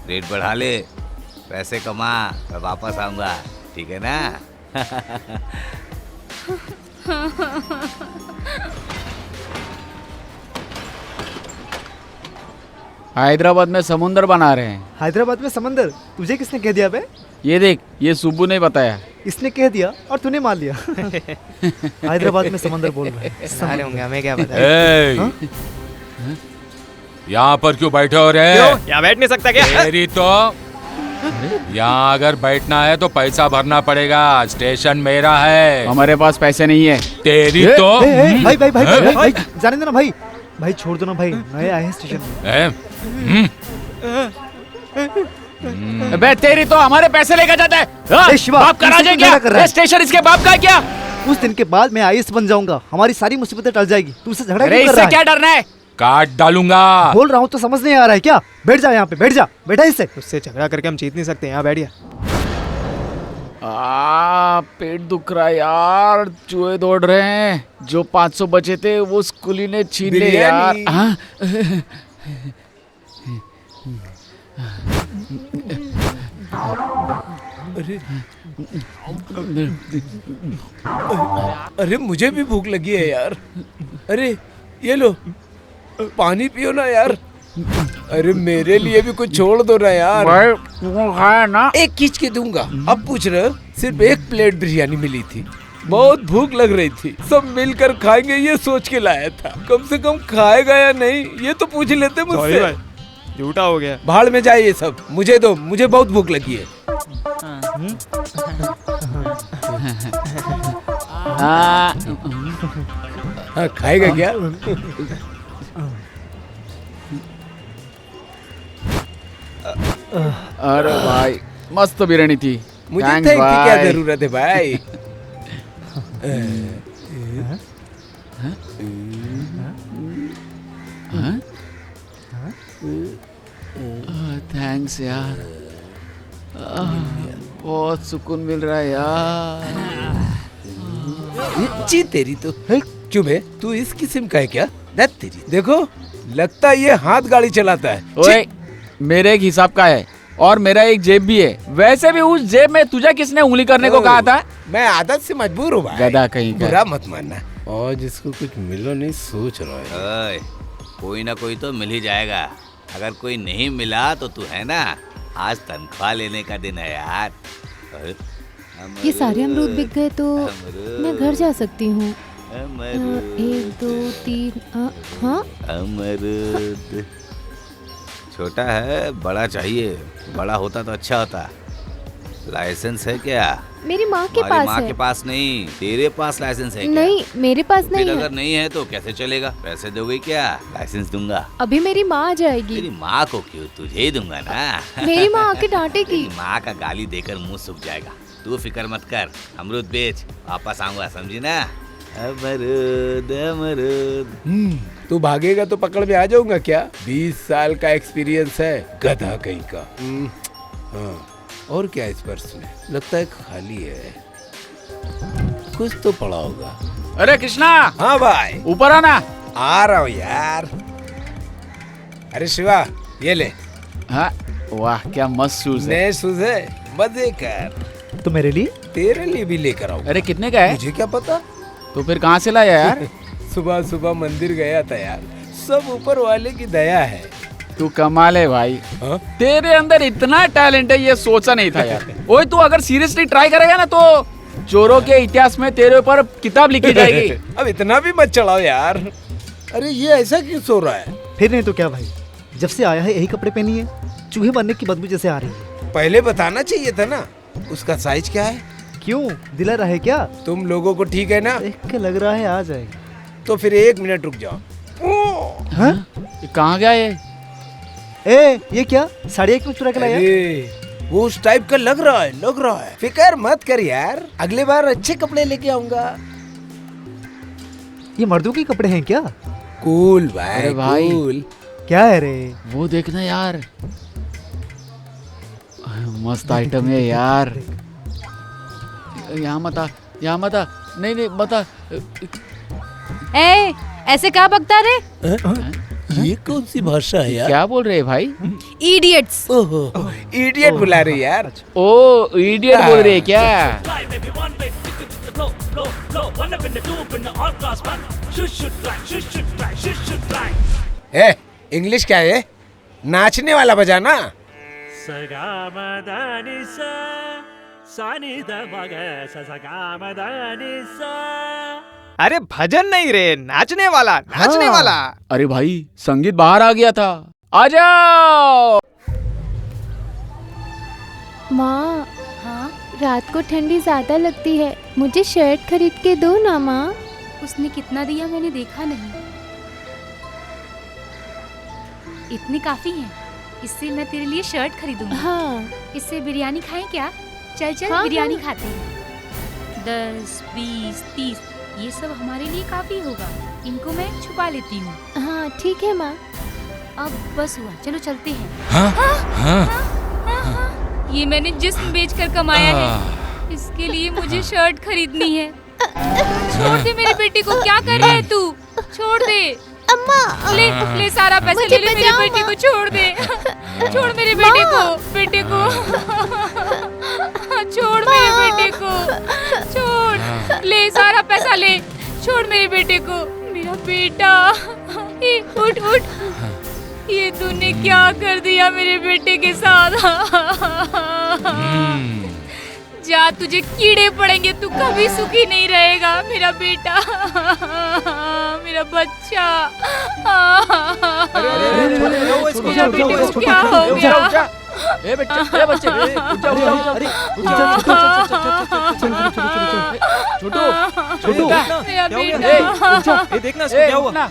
रेट बढ़ा ले, पैसे कमा, मैं वापस आऊंगा, ठीक है ना? हैदराबाद में समुंदर बना रहे हैं। हैदराबाद में समंदर? तुझे किसने कह दिया बे? ये देख, ये सुब्बू ने बताया। इसने कह दिया और तूने मान लिया। हैदराबाद में समंदर बोल रहा है। सारे होंगे, हमें क्या पता। ए, यहाँ पर क्यों बैठे हो रे? यहाँ बैठ नहीं सकता क्या? तेरी तो यहाँ अगर बैठना है तो पैसा भरना पड़ेगा, स्टेशन मेरा है। हमारे पास पैसे नहीं है। तेरी तो भाई भाई भाई भाई भाई जाने दो ना भाई, भाई छोड़ दो ना भाई, नए आए हैं स्टेशन में। अबे तेरी तो हमारे पैसे लेकर जाता है। ए शिवा, बाप का राज है क्या कर रहा क्या? है? स्टेशन इसके बाप का है क्या? उस दिन के बाद मैं आईएएस बन जाऊंगा, हमारी सारी मुसीबतें टल जाएगी। तू उससे झगड़ा अरे क्यों कर इससे रहा क्या है? डरना है? काट डालूंगा। बोल रहा हूँ तो समझ नहीं आ रहा है क्या? बैठ जा यहाँ पे, बैठ जा, बैठा इससे। उससे झगड़ा करके हम जीत नहीं सकते, यहाँ बैठ गया। पेट दुख रहा है यार, चूहे दौड़ रहे हैं। जो 500 बचे थे वो स्कूली ने छीन ले यार। हाँ? अरे मुझे भी भूख लगी है यार। अरे ये लो पानी पियो ना यार। अरे मेरे लिए भी कुछ छोड़ दो ना यार। भाई वो खाया ना। एक खींच के दूंगा। अब पूछ रहे हो? सिर्फ एक प्लेट बिरयानी मिली थी, बहुत भूख लग रही थी, सब मिलकर खाएंगे ये सोच के लाया था। कम से कम खाएगा या नहीं ये तो पूछ लेते मुझसे। झूठा हो गया। भाड़ में जाए ये सब, मुझे दो, मुझे बहुत भूख लगी है। हाँ, खाएगा क्या? अरे भाई मस्त बिरयानी थी। मुझे Thanks, थैंक की क्या भाई। जरूरत है भाई? थैंक्स यार। बहुत सुकून मिल रहा है यार। ची तेरी तो चुप है। तू इस किस्म का है क्या? दैट तेरी देखो, लगता है ये हाथ गाड़ी चलाता है। ओए, मेरे एक हिसाब का है और मेरा एक जेब भी है। वैसे भी उस जेब में तुझे किसने उंगली करने को कहा था? मैं आदत से मजबूर हूँ भाई। गधा कहीं का। बुरा मत मानना। और जिसको कुछ मिलो नहीं सोच रहा है। ओए, कोई ना कोई तो मिल ही जाएगा। अगर कोई नहीं मिला तो तू है ना, आज तनख्वाह लेने का दिन है यार। ये सारे अमरूद बिक गए तो मैं घर जा सकती हूँ। अमरूद, 1 2 3 हाँ अमरूद। छोटा है, बड़ा चाहिए। बड़ा होता तो अच्छा होता। लाइसेंस है क्या? मेरी माँ के हमारी पास माँ है। के पास नहीं, तेरे पास लाइसेंस है क्या? नहीं, मेरे पास फिर नहीं अगर है। नहीं है तो कैसे चलेगा? पैसे दोगे क्या? लाइसेंस दूंगा। अभी मेरी माँ आ जाएगी। तेरी माँ को क्यों, तुझे ही दूंगा ना। मेरी माँ आके डांटेगी। तेरी माँ का गाली देकर मुंह सूख जाएगा। तू फिक्र मत कर, अमरूद बेच, वापस आऊंगा, समझी ना? अमरूद अमरूद। तू भागेगा तो पकड़ में आ जाऊंगा क्या? 20 साल का एक्सपीरियंस है, गधा कहीं का। हाँ, और क्या इस पर्स में? लगता है खाली है। कुछ तो पड़ा होगा। अरे कृष्णा, हाँ भाई, ऊपर आना। आ रहा हूँ यार। अरे शिवा, ये ले। हाँ, वाह क्या मस्त शूज है। नए शूज है, मजे कर। तो मेरे लिए? तेरे लिए भी लेकर आऊँ। अरे कितने का है? मुझे क्या पता। तो फिर कहाँ से लाया यार? सुबह सुबह मंदिर गया था यार। सब ऊपर वाले की दया है। तू कमाल है भाई। हाँ? तेरे अंदर इतना टैलेंट है, ये सोचा नहीं था यार। ओए, तू अगर सीरियसली ट्राई करेगा ना तो चोरों के इतिहास में तेरे ऊपर किताब लिखी जाएगी। अब इतना भी मत चढ़ाओ यार। अरे ये ऐसा क्यों सो रहा है? फिर नहीं तो क्या भाई, जब से आया है यही कपड़े पहनी है। चूहे मरने की बदबू जैसे आ रही है। पहले बताना चाहिए था ना। उसका साइज क्या है? क्यों, दिला रहा है क्या? तुम लोगों को ठीक है ना? देख के लग रहा है आ जाएगा। तो फिर 1 मिनट रुक जाओ। हाँ? ये कहाँ गया ये? ए, ये क्या साड़ियाँ क्यों चुरा के लाया? अरे वो उस टाइप का लग रहा है। फिकर मत कर यार, अगले बार अच्छे कपड़े लेके आऊंगा। ये मर्दों के कपड़े हैं क्या? कूल भाई, अरे भाई। कूल। क्या है रे? वो देखना यार, मस्त आइटम है यार। यहाँ मत आ, यहाँ मत आ। नहीं नहीं मत आ। ए, ऐसे क्या बकता रे? ये कौन सी भाषा है यार? क्या बोल रहे हैं भाई? इडियट्स। ओहो, इडियट बुला रही यार। ओ, इडियट बोल रहे हैं क्या? ए, इंग्लिश क्या है? नाचने वाला बजाना। अरे भजन नहीं रे, नाचने वाला, नाचने वाला। अरे भाई, संगीत बाहर आ गया था। आ जाओ। माँ, हाँ, रात को ठंडी ज्यादा लगती है, मुझे शर्ट खरीद के दो ना माँ। उसने कितना दिया मैंने देखा नहीं। इतने काफी हैं। इससे मैं तेरे लिए शर्ट खरीदूंगी। हाँ। इससे बिरयानी खाएं क्या? चल चल, हाँ, बिरयानी हाँ। खाते हैं। 10, 20, 30 ये सब हमारे लिए काफी होगा। इनको मैं छुपा लेती हूँ। हाँ ठीक है माँ। अब बस हुआ, चलो चलते हैं। ये मैंने जिस्म बेचकर कमाया है, इसके लिए मुझे शर्ट खरीदनी है। छोड़ दे मेरे बेटे को, क्या कर रहा है तू? छोड़ दे अम्मा। ले सारा पैसा मुझे ले मेरे बचाओ, बेटे को, छोड़ दे। छोड़ मेरे बेटे को। छोड़ मेरे बेटे को, छोड़। ले सारा पैसा ले, छोड़ मेरे बेटे को। मेरा बेटा, उठ उठ। ये तूने क्या कर दिया मेरे बेटे के साथ? जा, तुझे कीड़े पड़ेंगे, तू कभी सुखी नहीं रहेगा मेरा बेटा, मेरा बच्चा। मेरा बेटे को क्या हो गया? ए बेटा, ए बच्चे, उठ जाओ, उठ जाओ, अरे उठ जाओ, छोटू, छोटू, मेरा क्या हो गया? बेटा। ये देखना इसको क्या हुआ? उठना।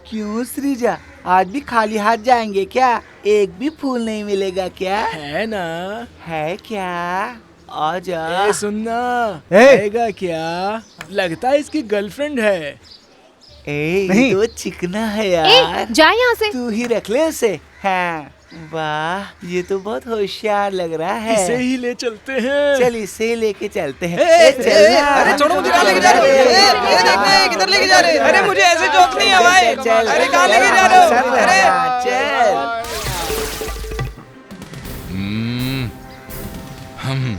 क्यों श्रीजा, आज भी खाली हाथ जाएंगे क्या? एक भी फूल नहीं मिलेगा क्या? है ना? है क्या? आजा। ए सुनना, ए! आएगा क्या? लगता है इसकी गर्लफ्रेंड है। ए, नहीं। ये तो चिकना है ए, यार। जा यहाँ से। तू ही रख ले उसे। हाँ, वाह, ये तो बहुत होशियार लग रहा है। इसे ही ले चलते हैं। चल इसे ही लेके चलते हैं। ए, चल ना। अरे छोड़ो, मुझे कहाँ लेके जा रहे हो? ये देखना, किधर लेके जा रहे हो? अरे मुझे ऐसे जोक नहीं है भाई। चल, अरे कहाँ लेके जा रहे हो? चल, अरे चल। हम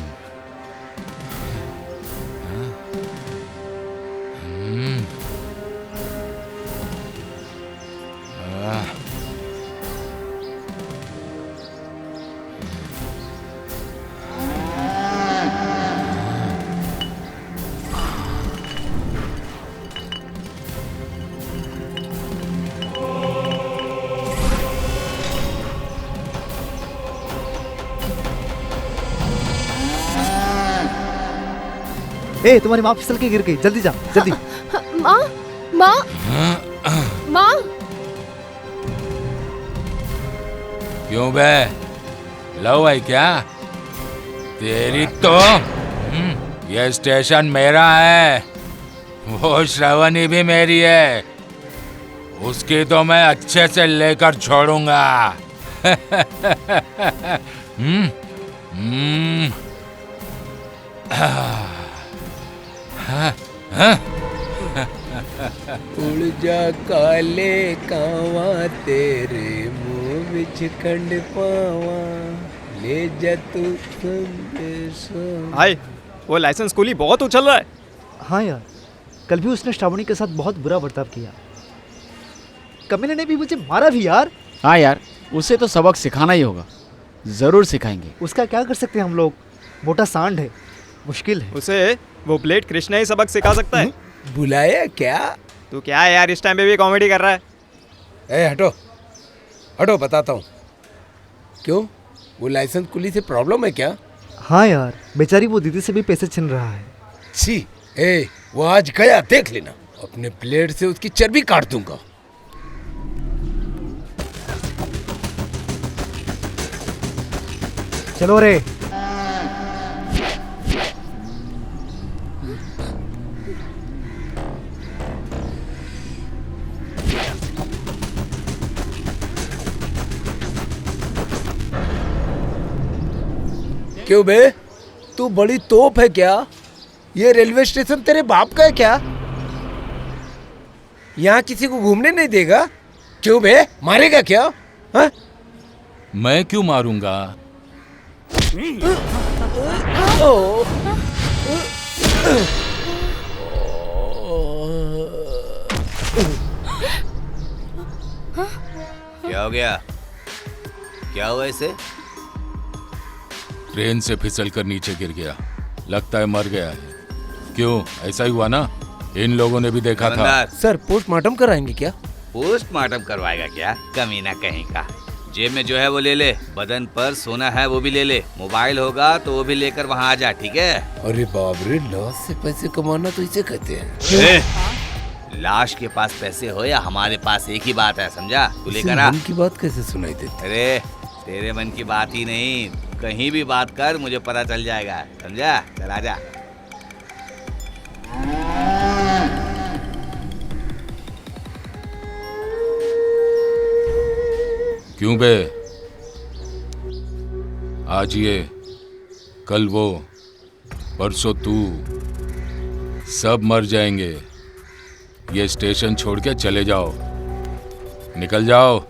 ए, तुम्हारी माँ फिसल के गिर गई, जल्दी जा, जल्दी। माँ, माँ, माँ। क्यों बे, लव है क्या तेरी? तो ये स्टेशन मेरा है, वो श्रवणी भी मेरी है, उसकी तो मैं अच्छे से लेकर छोड़ूंगा। उड़ जा काले कावा तेरे मुंह विच खंड पावा ले जा तू संदेशा। भाई, वो लाइसेंस कूली बहुत उछल रहा है। हाँ यार, कल भी उसने श्रावणी के साथ बहुत बुरा बर्ताव किया। कमीने ने भी मुझे मारा भी यार। हाँ यार, उसे तो सबक सिखाना ही होगा, जरूर सिखाएंगे। उसका क्या कर सकते हैं हम लोग, मोटा सांड है, मुश्किल है। उसे वो ब्लेड कृष्णा ही सबक सिखा सकता है। बुलाया क्या? तू क्या है यार, इस टाइम पे भी कॉमेडी कर रहा है? ए हटो, हटो, बताता हूँ। क्यों, वो लाइसेंस कुली से प्रॉब्लम है क्या? हाँ यार, बेचारी वो दीदी से भी पैसे छीन रहा है। छी, ए, वो आज गया, देख लेना, अपने ब्लेड से उसकी चर्बी काट दूंगा। चलो रे। क्यों बे, तू बड़ी तोप है क्या? ये रेलवे स्टेशन तेरे बाप का है क्या? यहाँ किसी को घूमने नहीं देगा? क्यों बे, मारेगा क्या? हाँ? मैं क्यों मारूंगा? क्या हो गया? क्या हुआ इसे? ट्रेन से फिसल कर नीचे गिर गया, लगता है मर गया है। क्यों, ऐसा ही हुआ ना? इन लोगों ने भी देखा था। सर, पोस्टमार्टम कराएंगे क्या? पोस्टमार्टम करवाएगा क्या? कमीना कहीं का। जेब में जो है वो ले ले, बदन पर सोना है वो भी ले ले, मोबाइल होगा तो वो भी लेकर वहाँ आ जा, ठीक है? अरे बाप रे, लॉस से पैसे कमाना तो इसे कहते हैं। लाश के पास पैसे हो या हमारे पास एक ही बात है, समझा? तू लेकर आ। मन की बात कैसे सुनाई देती? अरे तेरे मन की बात ही नहीं, कहीं भी बात कर, मुझे पता चल जाएगा, समझा? चल आजा। क्यों बे, आज ये, कल वो, परसों तू, सब मर जाएंगे, ये स्टेशन छोड़ के चले जाओ, निकल जाओ।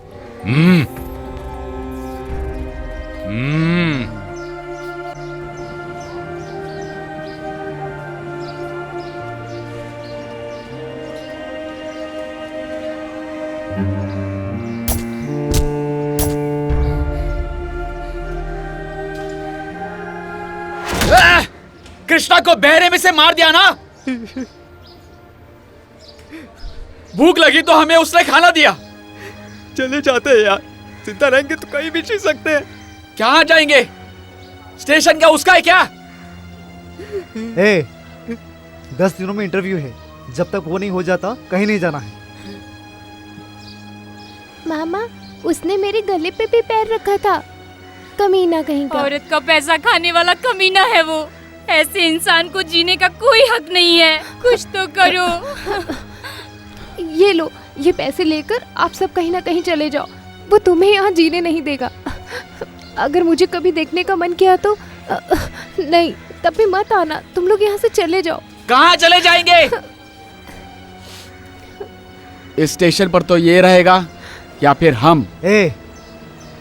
कृष्णा को बहरे में से मार दिया ना। भूख लगी तो हमें उसने खाना दिया। चले जाते हैं यार, जिंदा रहेंगे तो कहीं भी जी सकते हैं। कहाँ जाएंगे? स्टेशन का उसका है क्या? 10 दिनों में इंटरव्यू है, जब तक वो नहीं हो जाता कहीं नहीं जाना है। मामा, उसने मेरे गले पे भी पैर रखा था, कमीना कहीं का। औरत का पैसा खाने वाला कमीना है वो। ऐसे इंसान को जीने का कोई हक नहीं है। कुछ तो करो। ये लो, ये पैसे लेकर आप सब कहीं ना कहीं चले जाओ। वो तुम्हें यहाँ जीने नहीं देगा। अगर मुझे कभी देखने का मन किया तो नहीं, तब भी मत आना। तुम लोग यहाँ से चले जाओ। कहाँ चले जाएंगे? इस स्टेशन पर तो ये रहेगा या फिर हम।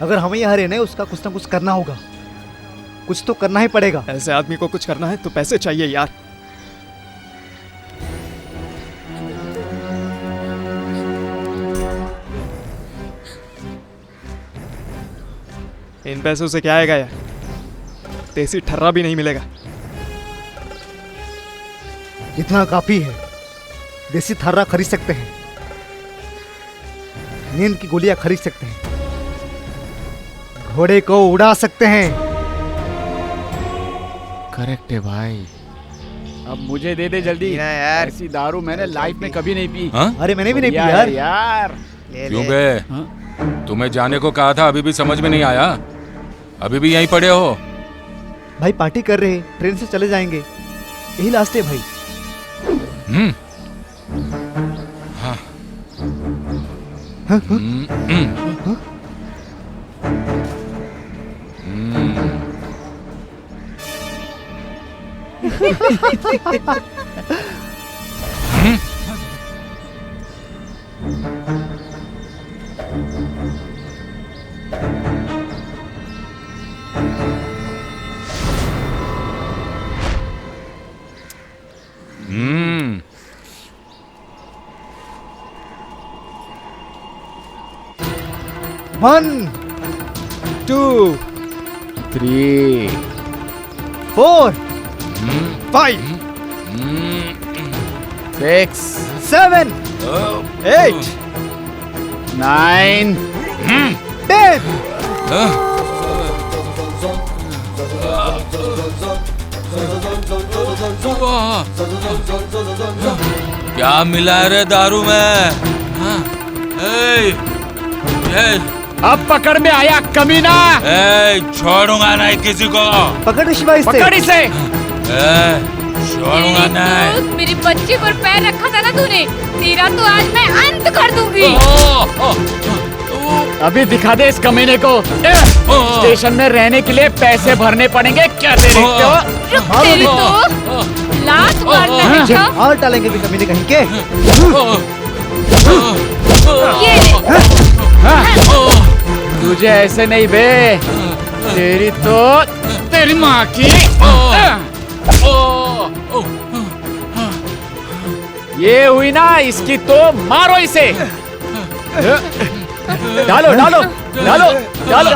अगर हमें यहाँ रहना है, उसका कुछ ना कुछ करना होगा। कुछ तो करना ही पड़ेगा। ऐसे आदमी को कुछ करना है तो पैसे चाहिए यार। इन पैसों से क्या आएगा यार? देसी ठर्रा भी नहीं मिलेगा। इतना काफी है। देसी थर्रा खरीद सकते हैं, नींद की गोलियां खरीद सकते हैं, घोड़े को उड़ा सकते हैं। करेक्ट है भाई। अब मुझे दे दे जल्दी यार। ऐसी दारू मैंने लाइफ में कभी नहीं पी। अरे मैंने भी नहीं पी यार। क्यों बे? तुम्हें जाने को कहा था, अभी भी समझ में नहीं आया? अभी भी यहीं पड़े हो? भाई पार्टी कर रहे हैं, ट्रेन से चले जाएंगे, यही लास्ट है भाई। हाँ। One, 2, 3, 4, 5, 6, 7, 8, 9, 10। क्या मिला है रे दारू में? अब पकड़ में आया कमीना। छोड़ूंगा नहीं किसी को। पकड़ शिवा इसे। पकड़ इसे। छोड़ूंगा नहीं। मेरे बच्चे पर पैर रखा था ना तूने, तेरा तो आज मैं अंत कर दूंगी। अभी दिखा दे इस कमीने को। स्टेशन में रहने के लिए पैसे भरने पड़ेंगे क्या तेरे को? तेरी तो लात मारना है क्या? और डालेंगे भी कमीने कहीं के। ये ले। तुझे ऐसे नहीं बे, तेरी तो तेरी माँ की। ये हुई ना इसकी, तो मारो इसे। डालो डालो डालो डालो।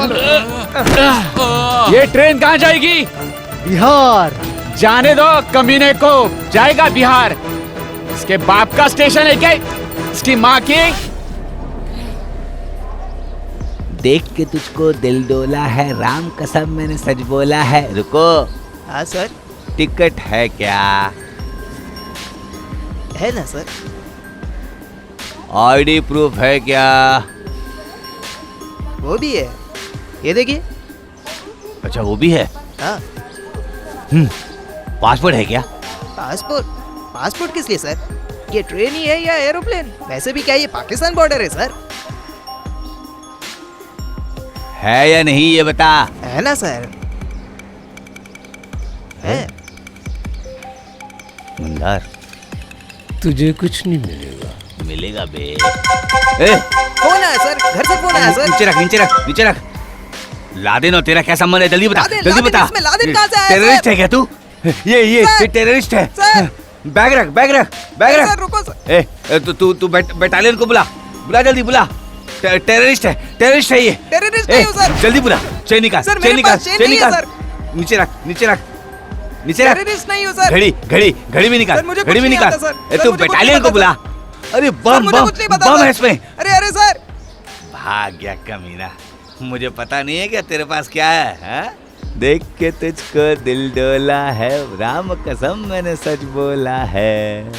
ये ट्रेन कहाँ जाएगी? बिहार। जाने दो कमीने को, जाएगा बिहार। इसके बाप का स्टेशन है क्या? इसकी माँ की। देख के तुझको दिल डोला है, राम कसम मैंने सच बोला है। रुको। हाँ सर। टिकट है क्या? है ना सर। आईडी प्रूफ है क्या? वो भी है, ये देखिए। अच्छा वो भी है। हाँ। पासपोर्ट है क्या? पासपोर्ट? पासपोर्ट किस लिए सर? ये ट्रेन ही है या एरोप्लेन? वैसे भी क्या ये पाकिस्तान बॉर्डर है सर? है या नहीं ये बता। है ना सर, है। मंदार तुझे कुछ नहीं मिलेगा। मिलेगा बे। फोन आया सर, घर से फोन आया सर। नीचे रख, नीचे रख, नीचे रख। लादेन और तेरा क्या संबंध है? जल्दी बता, जल्दी बता। इसमें लादेन कहाँ से आया टेररिस्ट सर? है क्या तू? ये टेररिस्ट है। सर। बैग रख, बैग रख, बैग रख। सर रुको सर। तू बटालियन को बुला, बुला जल्दी बुला। टेररिस्ट है, टेररिस्ट है ये। टेररिस्ट नहीं हूँ सर। जल्दी बुला। चेन निकाल, सर, चेन मेरे निकाल, पास चेन चेन नहीं है, निकाल। सर। नीचे रख, नीचे रख, नीचे रख। टेररिस्ट नहीं हूँ सर। घड़ी, घड़ी, घड़ी भी निकाल, सर, मुझे घड़ी कुछ भी नहीं निकाल। आता, सर। सर, तू मुझे कुछ बटालियन नहीं को पता, बुला। अरे सर, बम मुझे बम कुछ नहीं पता, बम सर। है इसमें। अरे अरे सर। भाग गया कमीना। मुझे पता नहीं है क्या तेरे पास क्या है, हाँ? देख के तुझको दिल डोला है, राम कसम मैंने सच बोला है।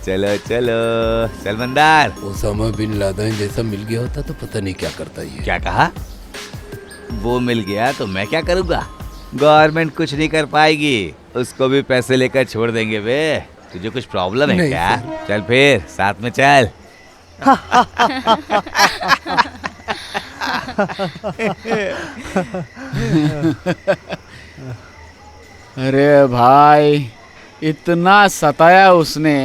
चलो चलो चल मंदार। ओसामा बिन लादेन जैसा मिल गया होता तो पता नहीं क्या करता ये। क्या कहा? वो मिल गया तो मैं क्या करूँगा? गवर्नमेंट कुछ नहीं कर पाएगी, उसको भी पैसे लेकर छोड़ देंगे बे। तुझे कुछ प्रॉब्लम है नहीं क्या? चल फिर साथ में चल। अरे भाई, इतना सताया उसने।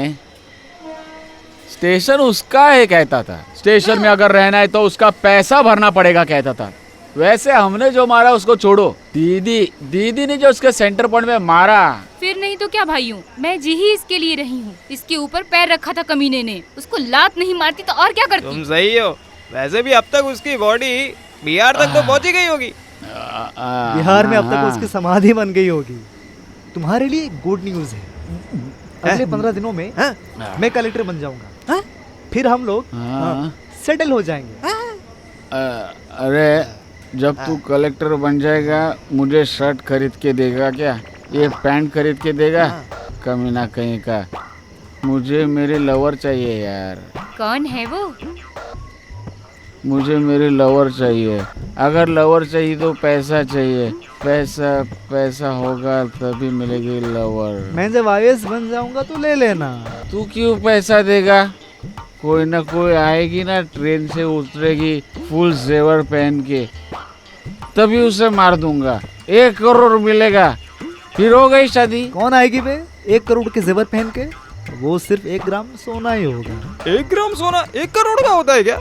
स्टेशन उसका है कहता था, स्टेशन में अगर रहना है तो उसका पैसा भरना पड़ेगा कहता था। वैसे हमने जो मारा उसको छोड़ो, दीदी ने जो उसके सेंटर पॉइंट में मारा। फिर नहीं तो क्या भाइयों, मैं जी ही इसके लिए रही हूँ। इसके ऊपर पैर रखा था कमीने ने, उसको लात नहीं मारती तो और क्या करती। तुम सही हो। वैसे भी अब तक उसकी बॉडी बिहार तक तो पहुंची गई होगी। बिहार में अब तक उसकी समाधि बन गई होगी। तुम्हारे लिए गुड न्यूज है, अगले 15 दिनों में मैं कलेक्टर बन जाऊंगा। फिर हम लोग सेटल हो जाएंगे। अरे जब तू कलेक्टर बन जाएगा मुझे शर्ट खरीद के देगा क्या? ये पैंट खरीद के देगा? कमीना कहीं का। मुझे मेरी लवर चाहिए यार। कौन है वो? मुझे मेरी लवर चाहिए। अगर लवर चाहिए तो पैसा चाहिए। पैसा होगा तभी मिलेगी लवर। मैं जब IAS बन जाऊंगा तो ले लेना। तू क्यों पैसा देगा? कोई ना कोई आएगी ना, ट्रेन से उतरेगी फुल जेवर पहन के, तभी उसे मार दूंगा। 1 करोड़ मिलेगा, फिर हो गई शादी। कौन आएगी बे 1 करोड़ के जेवर पहन के? वो सिर्फ 1 ग्राम सोना ही होगा। 1 ग्राम सोना 1 करोड़ का होता है क्या?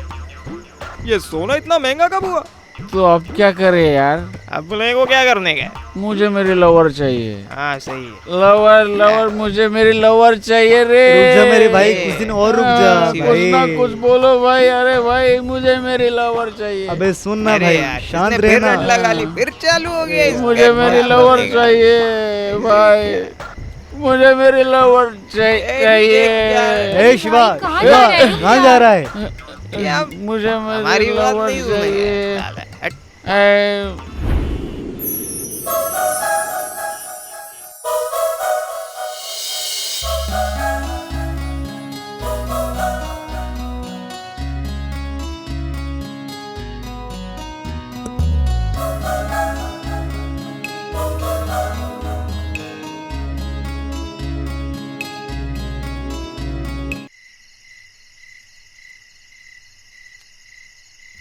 ये सोना इतना महंगा कब हुआ? तो अब क्या करे यार? अब बोले को क्या करने का? मुझे मेरी लवर चाहिए। हाँ सही है। लवर मुझे मेरी लवर चाहिए रे। रुक जा मेरे भाई, कुछ दिन और रुक जा कुछ ना कुछ बोलो भाई। अरे भाई मुझे मेरी लवर चाहिए। अबे सुन ना भाई, शांत रहना। लगा ली, फिर चालू हो गया। मुझे मेरी लवर चाहिए भाई, मुझे मेरी लवर चाहिए। ए शिवा, कहाँ जा रहा है? मुझे मेरी लवर चाहिए।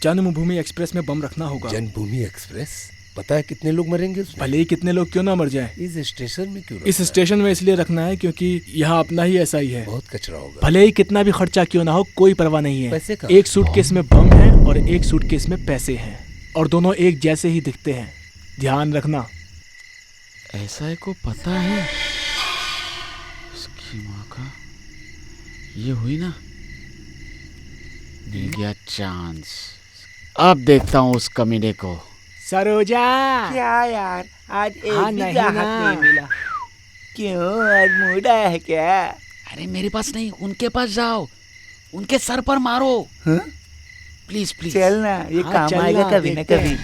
जन्मभूमि एक्सप्रेस में बम रखना होगा। जन्मभूमि एक्सप्रेस? पता है कितने लोग मरेंगे उसमें? भले ही कितने लोग क्यों ना मर जाएं। इस स्टेशन में क्यों? इस स्टेशन में इसलिए रखना है क्योंकि यहाँ अपना ही ऐसा ही है। बहुत कचरा होगा। भले ही कितना भी खर्चा क्यों ना हो, कोई परवाह नहीं है। पैसे का? एक सूटकेस में बम है और एक सूटकेस में पैसे हैं, और दोनों एक जैसे ही दिखते हैं। ध्यान रखना। ऐसा को पता है इसकी माँ का। ये हुई ना, मिल गया चांस। अब देखता हूँ उस कमीने को। सरोजा। क्या यार, आज एक हाँ, भी नहीं ग्राहक ना। नहीं मिला। क्यों, आज मूड आया है क्या? अरे मेरे पास नहीं, उनके पास जाओ, उनके सर पर मारो। प्लीज प्लीज चल ना, ये हाँ, काम चलना, आएगा कभी न देखते कभी।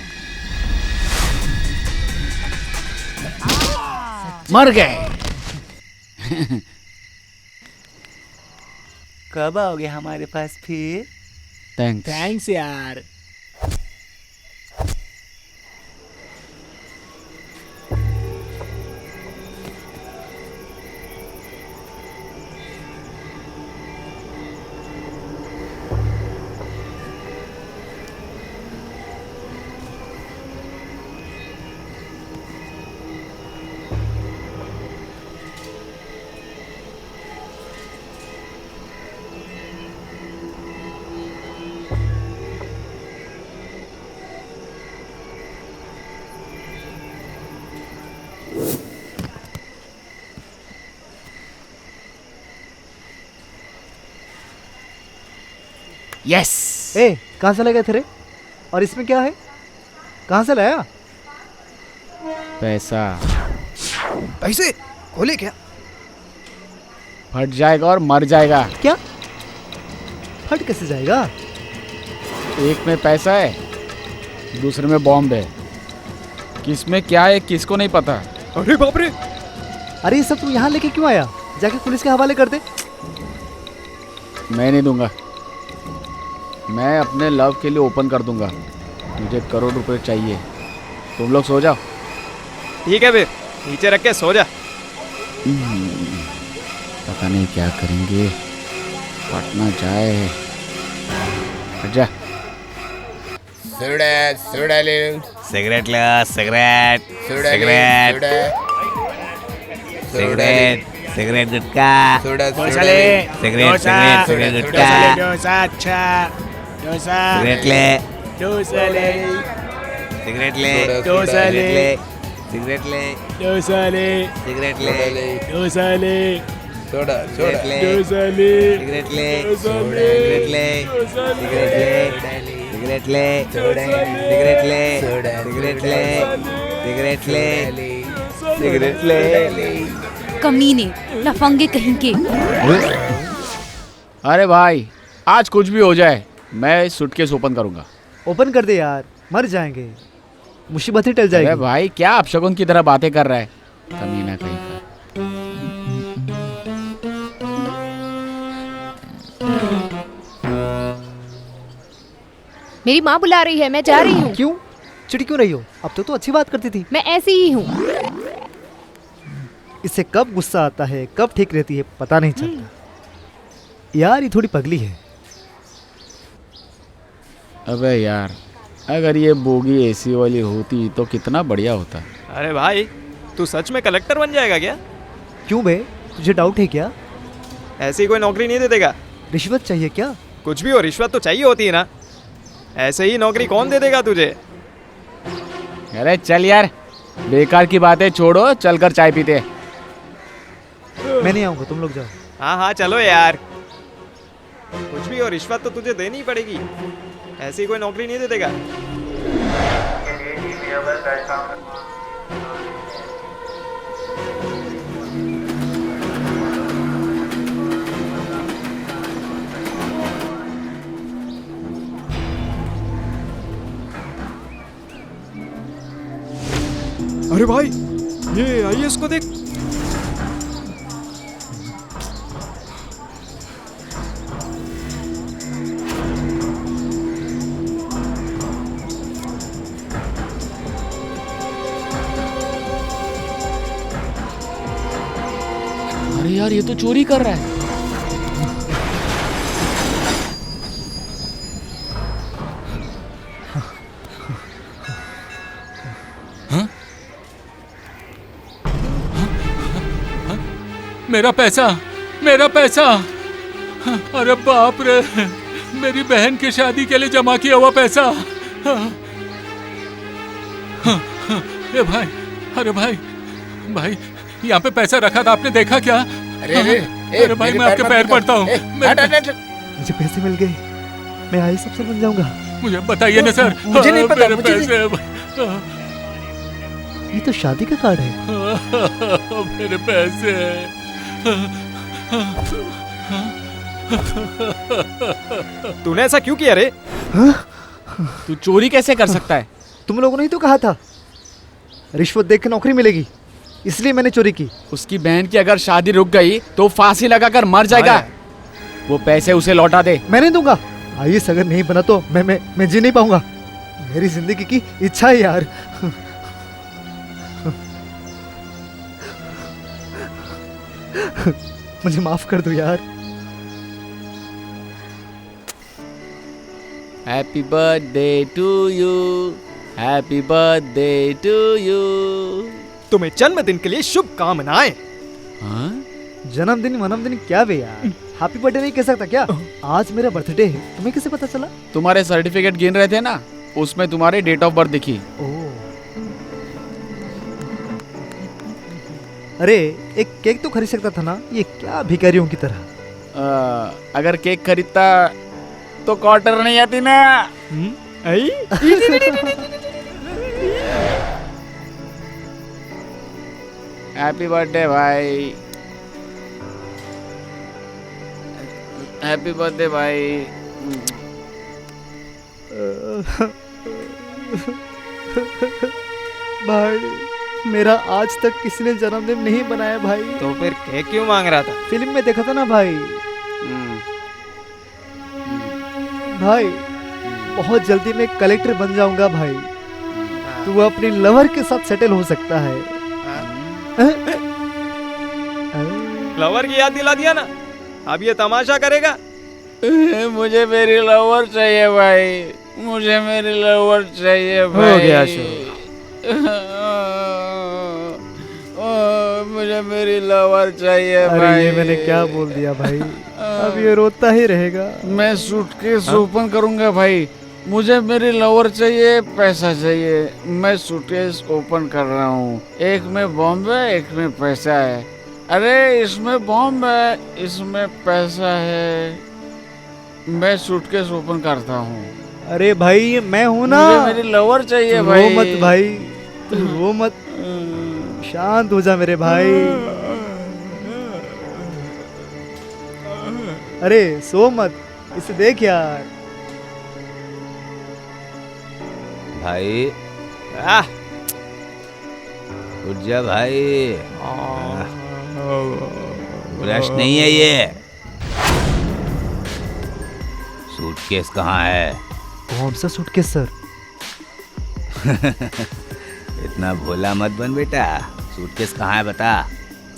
मर गए। कब आओगे हमारे पास फिर? थैंक्स यार। यस। ए कहाँ से लगे तेरे? और इसमें क्या है? कहाँ से लाया? पैसा। पैसे खोले क्या? फट जाएगा और मर जाएगा। क्या? फट कैसे जाएगा? एक में पैसा है, दूसरे में बॉम्ब है। किस में क्या है किसको नहीं पता। अरे बाप रे! अरे ये सब तू यहाँ लेके क्यों आया? जाके पुलिस के हवाले कर दे। मैं नहीं दूंगा, मैं अपने लव के लिए ओपन कर दूंगा। मुझे करोड़ रुपए चाहिए। तुम लोग सो जाओ। ठीक है फिर, नीचे रख के सो जा। पता नहीं क्या करेंगे, पटना जाए। हट जा। सिगरेट लो, सिगरेट सिगरेट सिगरेट सिगरेट गुटखा सिगरेट सिगरेट सिगरेट गुटखा सिगरेट ले सिगरेट ले सिगरेट ले सिगरेट ले सिगरेट ले सिगरेट ले सिगरेट ले सिगरेट ले सिगरेट ले सिगरेट ले सिगरेट ले सिगरेट ले सिगरेट ले सिगरेट ले। कमीने, लफंगे कहीं के। अरे भाई, आज कुछ भी हो जाए, मैं सूटकेस ओपन करूंगा। ओपन कर दे यार, मर जाएंगे, मुसीबतें टल जाएगी। अरे भाई क्या अपशगुन की तरह बातें कर रहा है, कमीना कहीं का। मेरी माँ बुला रही है, मैं जा रही हूँ। क्यों? चिढ़ क्यों रही हो? अब तो अच्छी बात करती थी। मैं ऐसी ही हूँ। इससे कब गुस्सा आता है, कब ठीक रहती है, पता नहीं चलता। यार ये थोड़ी पगली है। अबे यार, अगर ये बोगी एसी वाली होती तो कितना बढ़िया होता। अरे भाई, तू सच में कलेक्टर बन जाएगा क्या? क्यों बे, तुझे डाउट है क्या? ऐसी कोई नौकरी नहीं दे देगा। रिश्वत चाहिए क्या? कुछ भी हो, रिश्वत तो चाहिए होती है ना। ऐसे ही नौकरी कौन दे देगा तुझे? अरे चल यार, बेकार की बातें छोड़ो, चलकर चाय पीते। मैं नहीं आऊंगा, तुम लोग जाओ। हाँ हाँ चलो यार। कुछ भी हो, रिश्वत तो तुझे देनी पड़ेगी। ऐसी कोई नौकरी नहीं दे देगा। अरे भाई, ये आईएएस को देख। अरे यार, ये तो चोरी कर रहा है। मेरा पैसा, मेरा पैसा! अरे बाप रे, मेरी बहन की शादी के लिए जमा किया हुआ पैसा। ए भाई, अरे भाई, भाई यहाँ पे पैसा रखा था, आपने देखा क्या? अरे भाई, मैं आपके पैर पड़ता हूँ। मुझे पैसे मिल गए, मैं आई सबसे बन जाऊंगा। मुझे बताइए ना सर, मुझे नहीं पता, मेरे मुझे पैसे। ये तो शादी का कार्ड है। मेरे पैसे। तूने ऐसा क्यों किया रे? तू चोरी कैसे कर सकता है? तुम लोगों ने ही तो कहा था रिश्वत देख के नौकरी मिलेगी, इसलिए मैंने चोरी की। उसकी बहन की अगर शादी रुक गई तो फांसी लगाकर मर जाएगा। वो पैसे उसे लौटा दे। मैं नहीं दूंगा। आईएएस अगर नहीं बना तो मैं जी नहीं पाऊंगा। मेरी जिंदगी की इच्छा है यार। मुझे माफ कर दो यार। Happy birthday to you, happy birthday to you. तुम्हें जन्मदिन के लिए शुभकामनाएं। हाँ? जन्मदिन क्या बे यार? हैप्पी बर्थडे नहीं कह सकता क्या? आज मेरा बर्थडे है, तुम्हें कैसे पता चला? तुम्हारे सर्टिफिकेट गिन रहे थे ना, उसमें तुम्हारी डेट ऑफ बर्थ दिखी। अरे एक केक तो खरीद सकता था ना, ये क्या भिखारियों की तरह। अगर केक खरीदता तो क्वार्टर नहीं आती ना। आई हैप्पी बर्थडे भाई, हैप्पी बर्थडे भाई। भाई मेरा आज तक किसी ने जन्मदिन नहीं बनाया भाई। तो फिर केक क्यों मांग रहा था? फिल्म में देखा था ना भाई। भाई बहुत जल्दी मैं कलेक्टर बन जाऊंगा भाई। तू अपनी लवर के साथ सेटल हो सकता है। लवर की याद दिला दिया ना, अब ये तमाशा करेगा। मुझे मेरी लवर चाहिए भाई, मुझे मेरी लवर चाहिए भाई। हो गया शो। मुझे मेरी लवर चाहिए भाई। अरे ये मैंने क्या बोल दिया भाई, अब ये रोता ही रहेगा। मैं सूटकेस ओपन करूंगा भाई, मुझे मेरी लवर चाहिए, पैसा चाहिए। मैं सूटकेस ओपन कर रहा हूँ, एक में बॉम्ब है, एक में पैसा है। अरे इसमें बॉम्ब है, इसमें पैसा है। मैं सूटकेस ओपन करता हूँ। अरे भाई ये मैं हूँ ना। मुझे मेरी लवर चाहिए भाई। रो मत भाई, तू रो मत, शांत हो जा मेरे भाई। अरे सो मत, इसे देख यार। भाई उठ जा भाई। ब्रश नहीं है ये। सूटकेस कहाँ है? कौन सा सूटकेस सर? इतना भोला मत बन बेटा। सूटकेस कहाँ है बता।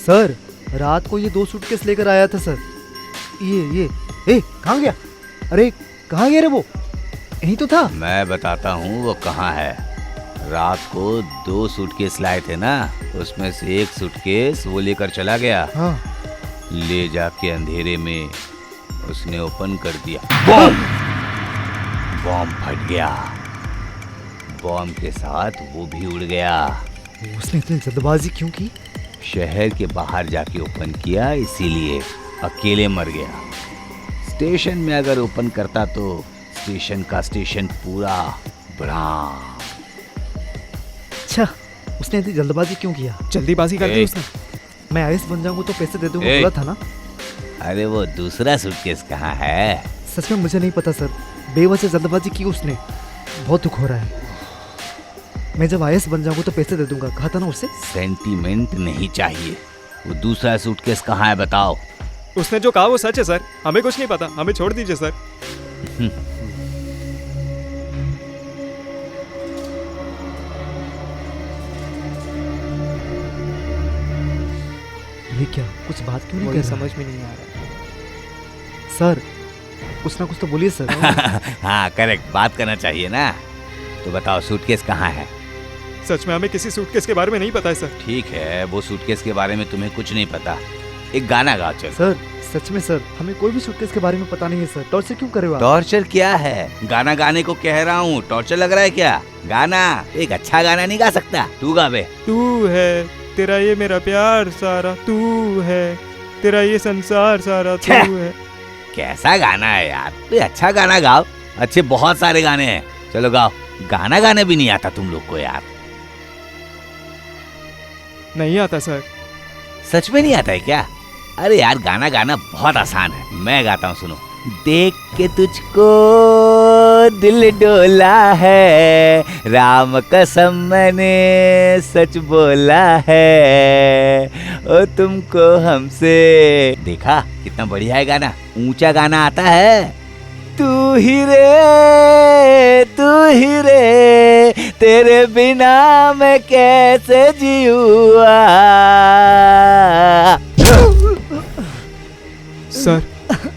सर रात को ये 2 सूटकेस लेकर आया था सर। ये कहाँ गया? अरे कहाँ गया रे वो? यही तो था। मैं बताता हूँ वो कहाँ है। रात को 2 सूटकेस लाए थे ना, उसमें से एक सूटकेस वो लेकर चला गया। हाँ। ले जाके अंधेरे में उसने ओपन कर दिया। बॉम्ब! बॉम्ब फट गया। बॉम्ब के साथ वो भी उड़ गया। उसने इतनी जल्दबाजी क्यों की? शहर के बाहर जाके ओपन किया, इसीलिए अकेले मर गया। स्टेशन में अगर ओपन करता तो स्टेशन का स्टेशन पूरा बड़ा। अच्छा, उसने इतनी जल्दबाजी क्यों किया? जल्दीबाजी कर दी उसने। मैं आईएएस बन जाऊंगा तो पैसे दे दूंगा, बोला था ना। अरे वो दूसरा सूटकेस कहाँ है? सच में मुझे नहीं पता सर, बेवजह जल्दबाजी की उसने। बहुत दुख हो रहा है। मैं जब आईएएस बन जाऊंगा तो पैसे दे दूंगा, कहा था ना उससे। सेंटीमेंट नहीं चाहिए। वो दूसरा सूटकेस कहाँ है बताओ। उसने जो कहा वो सच है सर, हमें कुछ नहीं पता, हमें छोड़ दीजिए सर। ये क्या, कुछ बात क्यों नहीं कर रहा? समझ में नहीं आ रहा सर। कुछ ना कुछ तो बोलिए सर। हाँ करेक्ट, बात करना चाहिए ना। तो बताओ सूटकेस कहाँ है? सच में हमें किसी सूटकेस के बारे में नहीं पता है सर। ठीक है, वो सूटकेस के बारे में तुम्हें कुछ नहीं पता। एक गाना गाओ चलो। सर सच में सर, हमें कोई भी सूटकेस के बारे में पता नहीं है सर। टॉर्चर क्यों करे हो आप? टॉर्चर क्या है? गाना गाने को कह रहा हूँ, टॉर्चर लग रहा है क्या? गाना, एक अच्छा गाना नहीं गा सकता? तू गा बे। तू है तेरा ये मेरा प्यार सारा, तू है तेरा ये संसार सारा, तू है। कैसा गाना है यार? कोई अच्छा गाना गाओ। अच्छे बहुत सारे गाने हैं, चलो गाओ। गाना गाने भी नहीं आता तुम लोग को यार? नहीं आता सर। सच में नहीं आता है क्या? अरे यार गाना गाना बहुत आसान है, मैं गाता हूँ सुनो। देख के तुझको दिल डोला है, राम कसम मैंने सच बोला है, ओ तुमको हमसे। देखा कितना बढ़िया है गाना, ऊंचा गाना आता है। तू ही रे तेरे बिना मैं कैसे जीऊंगा। सर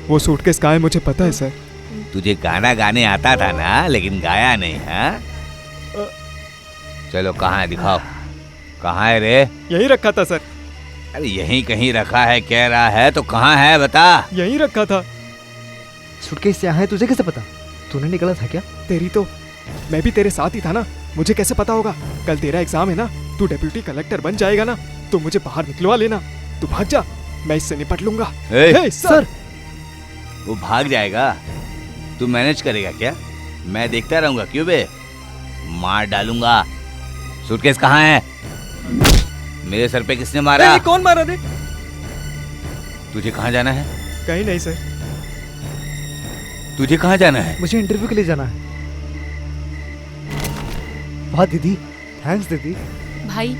वो सूटकेस कहाँ है मुझे पता है सर। तुझे गाना गाने आता था ना, लेकिन गाया नहीं है। चलो कहाँ है दिखाओ, कहाँ है रे? यहीं रखा था सर। अरे यहीं कहीं रखा है कह रहा है, तो कहाँ है बता। यहीं रखा था। सूटकेस यहाँ है, तुझे कैसे पता? तूने निकला था क्या? तेरी तो, मैं भी तेरे साथ ही था ना, मुझे कैसे पता होगा? कल तेरा एग्जाम है ना, तू डेप्यूटी कलेक्टर बन जाएगा ना, तो मुझे बाहर निकलवा लेना। तू भाग जा, मैं इससे निपट लूंगा। ए, सर वो भाग जाएगा? तू मैनेज करेगा क्या? मैं देखता रहूंगा क्यों बे? मार डालूंगा। सूटकेस कहाँ है? मेरे सर पे किसने मारा? नहीं, कौन मारा रे? तुझे कहाँ जाना है? कहीं नहीं सर। तुझे कहाँ जाना है? मुझे इंटरव्यू के लिए जाना है। वाह दीदी, थैंक्स दीदी। भाई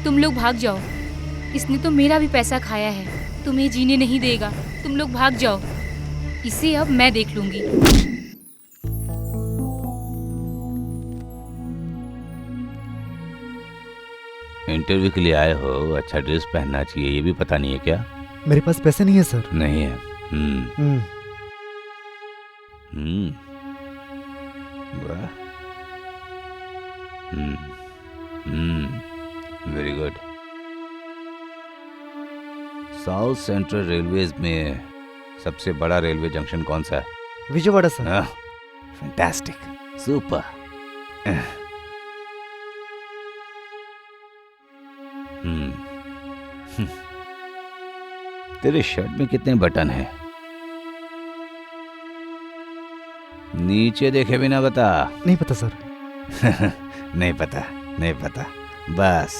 तुम लोग भाग जाओ, इसने तो मेरा भी पैसा खाया है, तुम्हें जीने नहीं देगा। तुम लोग भाग जाओ, इसे अब मैं देख लूंगी। इंटरव्यू के लिए आए हो, अच्छा ड्रेस पहनना चाहिए, ये भी पता नहीं है क्या? मेरे पास पैसे नहीं है सर। नहीं है। वाह। Very good. South central railways में सबसे बड़ा रेलवे जंक्शन कौन सा है? विजयवाड़ा सर। Fantastic, super. तेरे शर्ट में कितने बटन हैं? नीचे देखे बिना बता। नहीं पता सर। नहीं पता, नहीं पता। बस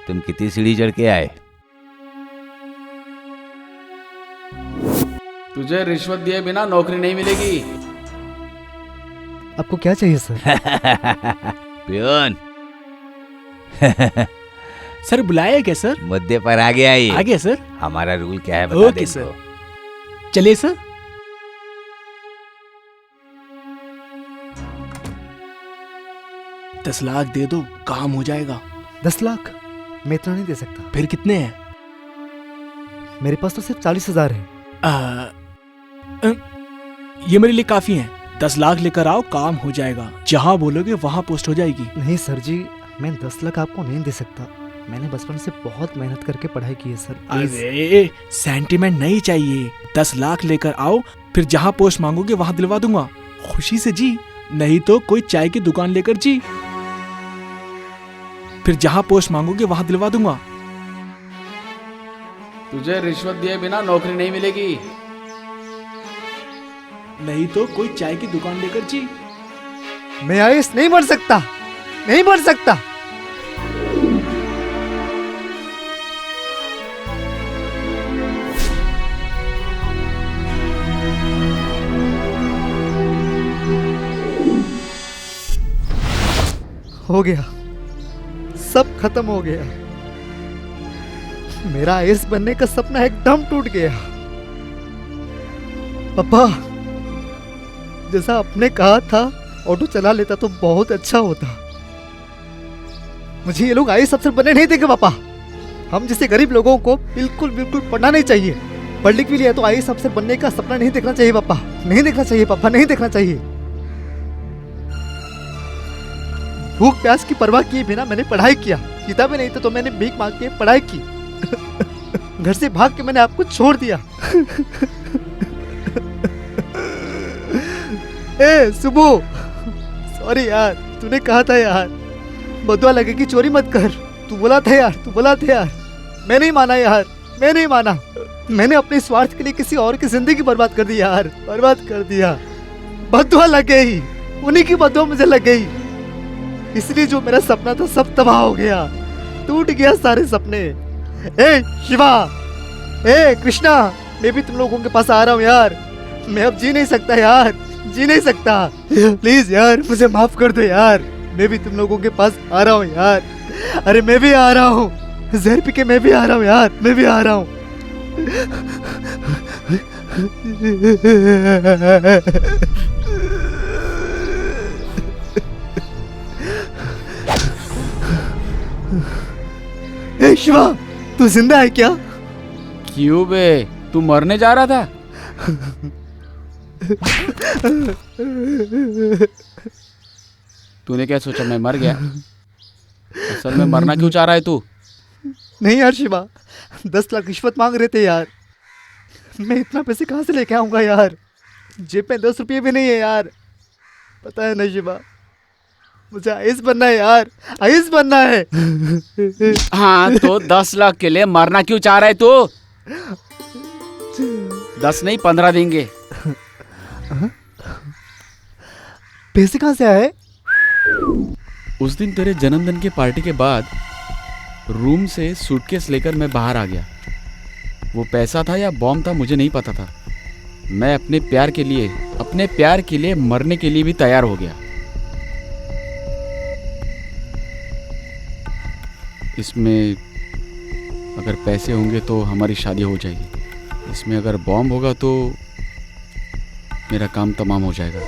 तुम कितनी सीढ़ी चढ़ के आए? तुझे रिश्वत दिए बिना नौकरी नहीं मिलेगी। आपको क्या चाहिए सर? पियोन। सर बुलाया क्या सर? मुद्दे पर आ गया ये। आ गया सर। हमारा रूल क्या है बता दे सर। चलिए सर। $10 लाख दे दो, काम हो जाएगा। 10 लाख? मैं इतना नहीं दे सकता। फिर कितने हैं? मेरे पास तो सिर्फ 40,000 है। ये मेरे लिए काफी है। 10 लाख लेकर आओ, काम हो जाएगा। जहाँ बोलोगे वहाँ पोस्ट हो जाएगी। नहीं सर जी, मैं 10 लाख आपको नहीं दे सकता। मैंने बचपन से बहुत मेहनत करके पढ़ाई की है सर। अरे सेंटीमेंट नहीं चाहिए। 10 लाख लेकर आओ, फिर जहाँ पोस्ट मांगोगे वहाँ दिलवा दूंगा। खुशी से जी, नहीं तो कोई चाय की दुकान लेकर जी। फिर जहाँ पोस्ट मांगोगे वहाँ दिलवा दूंगा। तुझे रिश्वत दिए बिना नौकरी नहीं मिलेगी। नहीं तो कोई चाय की दुकान लेकर जी। मैं आयुष नहीं मर सकता, नहीं मर सकता। हो गया, सब खत्म हो गया। मेरा आईएएस बनने का सपना एकदम टूट गया। पापा, जैसा आपने कहा था ऑटो चला लेता तो बहुत अच्छा होता। मुझे ये लोग आईएएस अफसर बनने नहीं देंगे पापा। हम जैसे गरीब लोगों को बिल्कुल बिल्कुल पढ़ना नहीं चाहिए। पढ़ लिख भी लिया तो आईएएस अफसर बनने का सपना नहीं देखना चाहिए पापा। नहीं देखना चाहिए पापा, नहीं देखना चाहिए। भूख प्यास की परवाह किए बिना मैंने पढ़ाई किया। किताबें नहीं तो मैंने भीख मांग के पढ़ाई की। घर से भाग के मैंने आपको छोड़ दिया। ए सुबह, सॉरी यार, तूने कहा था यार बदुआ लगेगी, चोरी मत कर। तू बोला था यार, तू बोला था यार। मैं नहीं माना यार, मैं नहीं माना। मैंने अपने स्वार्थ के लिए किसी और की जिंदगी बर्बाद कर दी यार, बर्बाद कर दिया। बदुआ लग गई, उन्हीं की बदुआ मुझे लग गई। इसलिए जो मेरा सपना था सब तबाह हो गया, टूट गया सारे सपने। ए शिवा, ए कृष्णा, मैं भी तुम लोगों के पास आ रहा हूँ यार। मैं अब जी नहीं सकता यार, जी नहीं सकता। प्लीज यार मुझे माफ कर दो यार। मैं भी तुम लोगों के पास आ रहा हूँ यार। अरे मैं भी आ रहा हूँ, जहर पी के मैं भी आ रहा हूँ यार, मैं भी आ रहा हूँ। ए शिवा, तू जिंदा है क्या? क्यों बे, तू मरने जा रहा था? तूने क्या सोचा मैं मर गया? असल में मरना क्यों चाह रहा है तू? नहीं यार शिवा, 10 लाख रिश्वत मांग रहे थे यार। मैं इतना पैसे कहाँ से लेके आऊंगा यार? जेब में 10 रुपये भी नहीं है यार। पता है ना शिवा, मुझे आईएएस बनना है यार, आईएएस बनना है। हाँ तो 10 लाख के लिए मरना क्यों चाह रहा है तू? 10 नहीं 15 देंगे। पैसे कहाँ से आए? उस दिन तेरे जन्मदिन की पार्टी के बाद रूम से सूटकेस लेकर मैं बाहर आ गया। वो पैसा था या बॉम्ब था मुझे नहीं पता था। मैं अपने प्यार के लिए मरने के लिए भी तैयार हो गया। इसमें अगर पैसे होंगे तो हमारी शादी हो जाएगी, इसमें अगर बॉम्ब होगा तो मेरा काम तमाम हो जाएगा।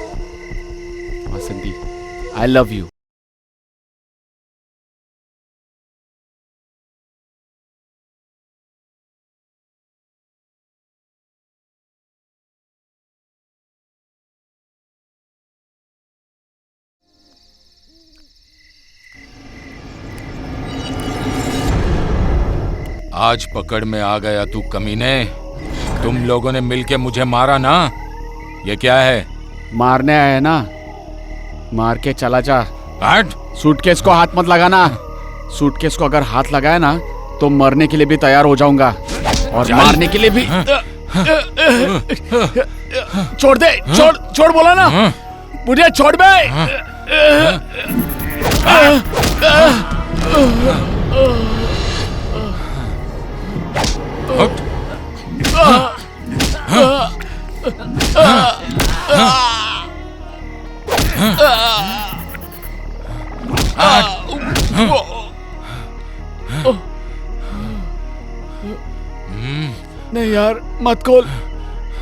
वासंती, आई लव यू। आज पकड़ में आ गया तू कमीने। तुम लोगों ने मिलके मुझे मारा ना। ये क्या है? मारने आया ना, मार के चला जा। हट। सूटकेस को हाथ मत लगाना। सूटकेस को अगर हाथ लगाया ना तो मरने के लिए भी तैयार हो जाऊंगा और मारने के लिए भी। छोड़ दे, छोड़ बोला ना, मुझे छोड़ बे। नहीं यार, मत खोल,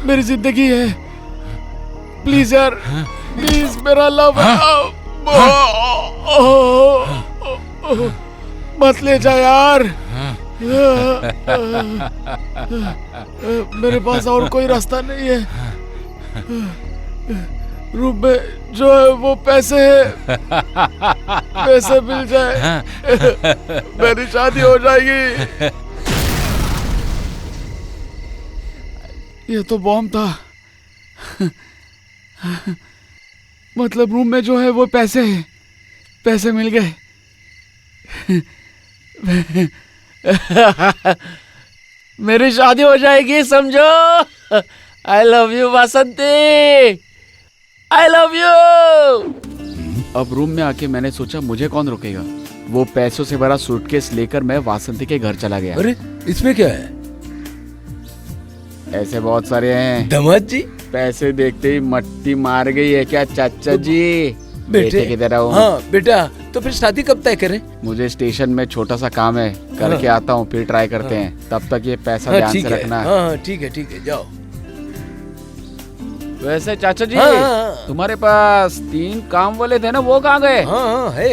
मेरी जिंदगी है। प्लीज यार, प्लीज मेरा लव। मत ले जा यार। मेरे पास और कोई रास्ता नहीं है। रूम में जो है वो पैसे है, पैसे मिल जाए मेरी शादी हो जाएगी। ये तो बॉम्ब था। मतलब रूम में जो है वो पैसे है, पैसे मिल गए। मेरी शादी हो जाएगी, समझो। I love you Vasanti, I love you. अब रूम में आके मैंने सोचा मुझे कौन रोकेगा। वो पैसों से भरा सूटकेस लेकर मैं वासंती के घर चला गया। अरे इसमें क्या है? ऐसे बहुत सारे हैं। दामाद जी, पैसे देखते ही मट्टी मार गई है क्या चाचा जी? बेटे किधर आओ? हाँ बेटा, तो फिर शादी कब तय करें? मुझे स्टेशन में छोटा सा काम है, करके आता हूँ, फिर ट्राई करते हैं। तब तक ये पैसा ध्यान से रखना। हाँ ठीक है, जाओ। वैसे चाचा जी, हाँ। तुम्हारे पास 3 काम वाले थे ना, वो कहाँ गए? हाँ है।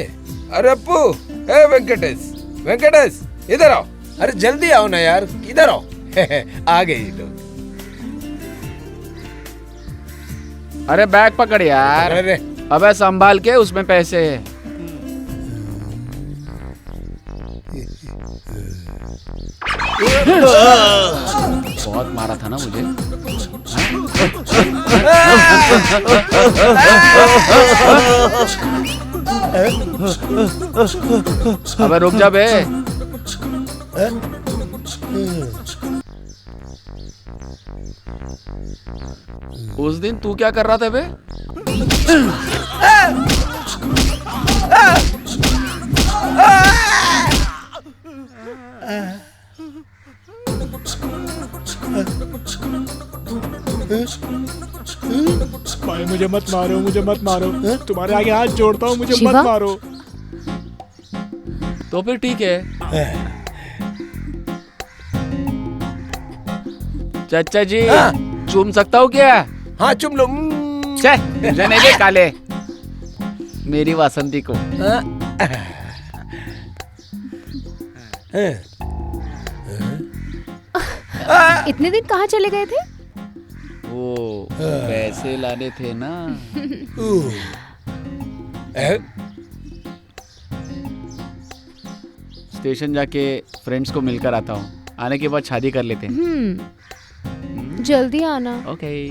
अरे अप्पू, ए वेंकटेश इधर आओ। अरे जल्दी आओ ना यार, इधर आओ। आ गए ये लोग। अरे बैग पकड़ यार। अरे अबे संभाल के, उसमें पैसे है। बहुत मारा था ना मुझे। अबे रुक जा बे। उस दिन तू क्या कर रहा था बे? भाई मुझे मत मारो, तुम्हारे आगे हाथ जोड़ता हूँ, मुझे शिवा? मत मारो। तो फिर ठीक है। चाचा जी, चूम सकता हूँ क्या? हाँ चुम लो। मुझे नहीं दे काले, मेरी वासंती को। इतने दिन कहाँ चले गए थे? वो पैसे लाने थे ना। स्टेशन जाके फ्रेंड्स को मिलकर आता हूँ, आने के बाद शादी कर लेते हैं। जल्दी आना। ओके।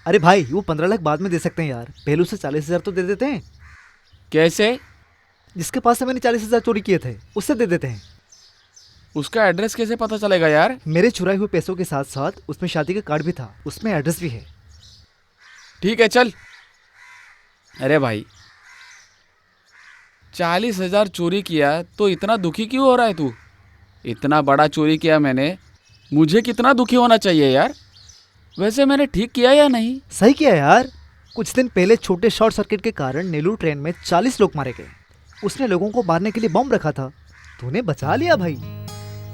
अरे भाई, वो 15 लाख बाद में दे सकते हैं यार, पहले उसे 40,000 तो दे देते हैं। कैसे? जिसके पास से मैंने 40,000 चोरी किए थे, उससे दे देते हैं। उसका एड्रेस कैसे पता चलेगा यार? मेरे चुराए हुए पैसों के साथ साथ उसमें शादी का कार्ड भी था, उसमें एड्रेस भी है। ठीक है चल। अरे भाई 40,000 चोरी किया तो इतना दुखी क्यों हो रहा है तू? इतना बड़ा चोरी किया मैंने, मुझे कितना दुखी होना चाहिए यार? वैसे मैंने ठीक किया या नहीं? सही किया यार। कुछ दिन पहले छोटे शॉर्ट सर्किट के कारण नेलू ट्रेन में 40 लोग मारे गए। उसने लोगों को मारने के लिए बम रखा था, तूने बचा लिया भाई।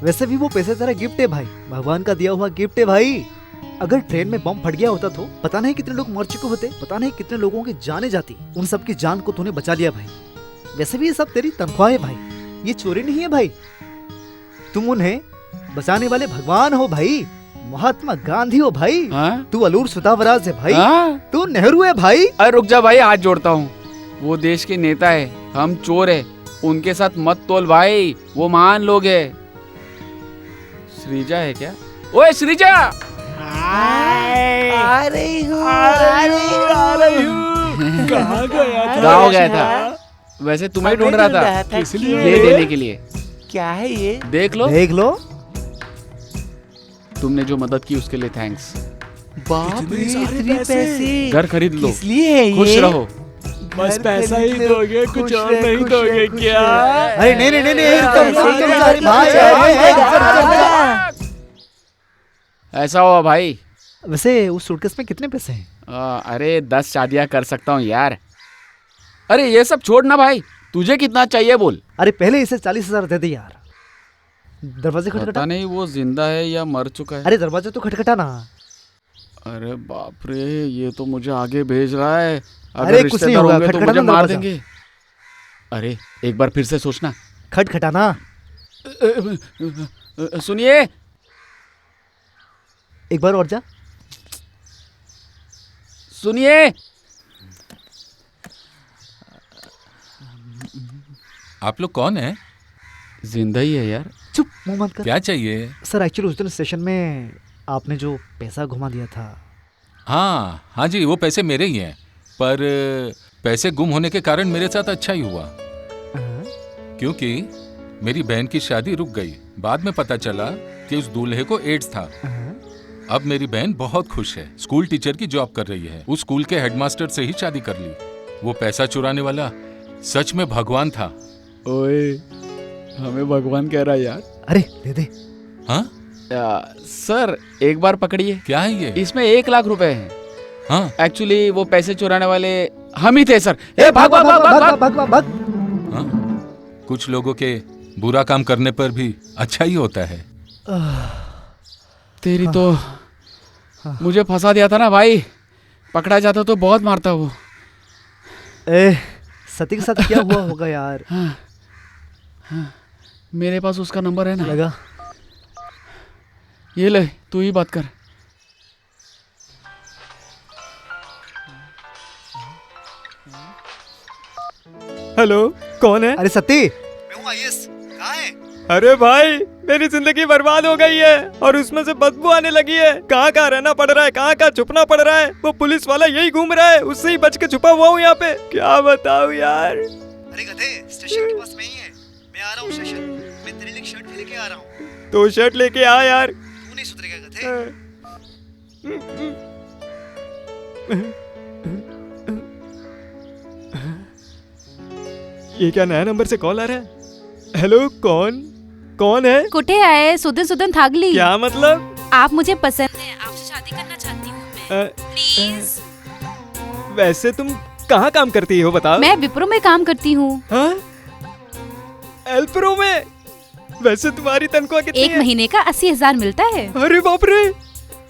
वैसे भी वो पैसे तेरा गिफ्ट है भाई, भगवान का दिया हुआ गिफ्ट है भाई। अगर ट्रेन में बम फट गया होता तो पता नहीं कितने लोग मर चुके होते, पता नहीं कितने लोगों की जानें जाती। उन सबकी जान को तूने बचा लिया भाई। वैसे भी ये सब तेरी तनख्वाह है भाई, ये चोरी नहीं है भाई। तुम उन्हें बचाने वाले भगवान हो भाई, महात्मा गांधी हो भाई। तू अलूर सुतावराज है भाई, तू नेहरू है भाई। अरे रुक जा भाई, हाथ जोड़ता हूँ। वो देश के नेता है, हम चोर है, उनके साथ मत तोल भाई, वो महान लोग है। श्रीजा है क्या? ओए श्रीजा! आ रही हूँ। कहाँ गया था? गाँव गया था, वैसे तुम्हें ढूंढ रहा था, इसलिए ये देने के लिए। क्या है ये? देख लो, देख लो। तुमने जो मदद की उसके लिए थैंक्स। बाप रे, इतने पैसे घर खरीद लो, इसलिए है ये? खुश रहो। बस पैसा ही दोगे, कुछ और नहीं दोगे क्या? अरे नहीं नहीं नहीं, ऐसा हुआ भाई। वैसे उस सूटकेस में कितने पैसे हैं? अरे 10 शादियां कर सकता हूँ यार। अरे ये सब छोड़ ना भाई, तुझे कितना चाहिए बोल। अरे पहले इसे 40,000 दे दे यार। दरवाजे खटखटा। पता नहीं वो जिंदा है या मर चुका है। अरे दरवाजा तो खटखटा ना। अरे बाप रे, ये तो मुझे आगे भेज रहा है। अरे कुछ नहीं होगा, तो खटखटा मुझे ना मार दरवाजा। देंगे। अरे एक बार फिर से सोचना। खटखटाना। सुनिए, एक बार और जा। सुनिए। आप लोग कौन हैं? जिंदा ही है यार। चुप, मुंह बंद कर। क्या चाहिए? सर एक्चुअली उस दिन स्टेशन में आपने जो पैसा घुमा दिया था। हाँ जी, वो पैसे मेरे ही हैं, पर पैसे गुम होने के कारण मेरे साथ अच्छा ही हुआ, क्योंकि मेरी बहन की शादी रुक गई। बाद में पता चला कि उस दूल्हे को एड्स था। अब मेरी बहन बहुत खुश है, स्कूल टीचर की जॉब कर रही है। उस स्कूल के हेडमास्टर से ही शादी कर ली। वो पैसा चुराने वाला सच में भगवान था। ओए, हमें भगवान कह रहा है यार। अरे दे दे। हाँ सर एक बार पकड़िए। क्या है ये? इसमें 1 लाख रुपए हैं। हाँ एक्चुअली वो पैसे चुराने वाले हम ही थे सर। ए भाग भाग भाग भाग भाग भाग भाग। हाँ? कुछ लोगों के बुरा काम करने पर भी अच्छा ही होता है। तेरी तो मुझे फंसा दिया था ना भाई, पकड़ा जाता तो बहुत मारता वो। सती के साथ क्या हुआ होगा यार? हाँ, मेरे पास उसका नंबर है ना। लगा। ये ले, तू ही बात कर। हेलो, कौन है? अरे सती, मैं हूँ आईएएस। कहाँ है? अरे भाई, मेरी जिंदगी बर्बाद हो गई है और उसमें से बदबू आने लगी है। कहाँ कहाँ रहना पड़ रहा है, कहाँ कहाँ छुपना पड़ रहा है। वो पुलिस वाला यही घूम रहा है, उससे ही बच के छुपा हुआ हूँ यहाँ पे। क्या बताऊँ यार। अरे गधे, स्टेशन के पास में ही है। मैं आ रहा हूँ स्टेशन। मैं तेरे लिए शर्ट भी लेके आ रहा हूँ। तो शर्ट लेके आ यार। तू नहीं सुधरेगा गधे। ये क्या नया नंबर से कॉल आ रहा है? हेलो, कौन है? कुठे आहे? सुदन सुदन थागली। क्या मतलब? आप मुझे पसंद है, आपसे शादी करना चाहती हूँ मैं। प्लीज। वैसे तुम कहाँ काम करती हो बताओ? मैं विप्रो में काम करती हूँ। एल्प्रो में? वैसे तुम्हारी तनख्वाह कितनी है? 1 महीने का 80,000 मिलता है। अरे बाप रे,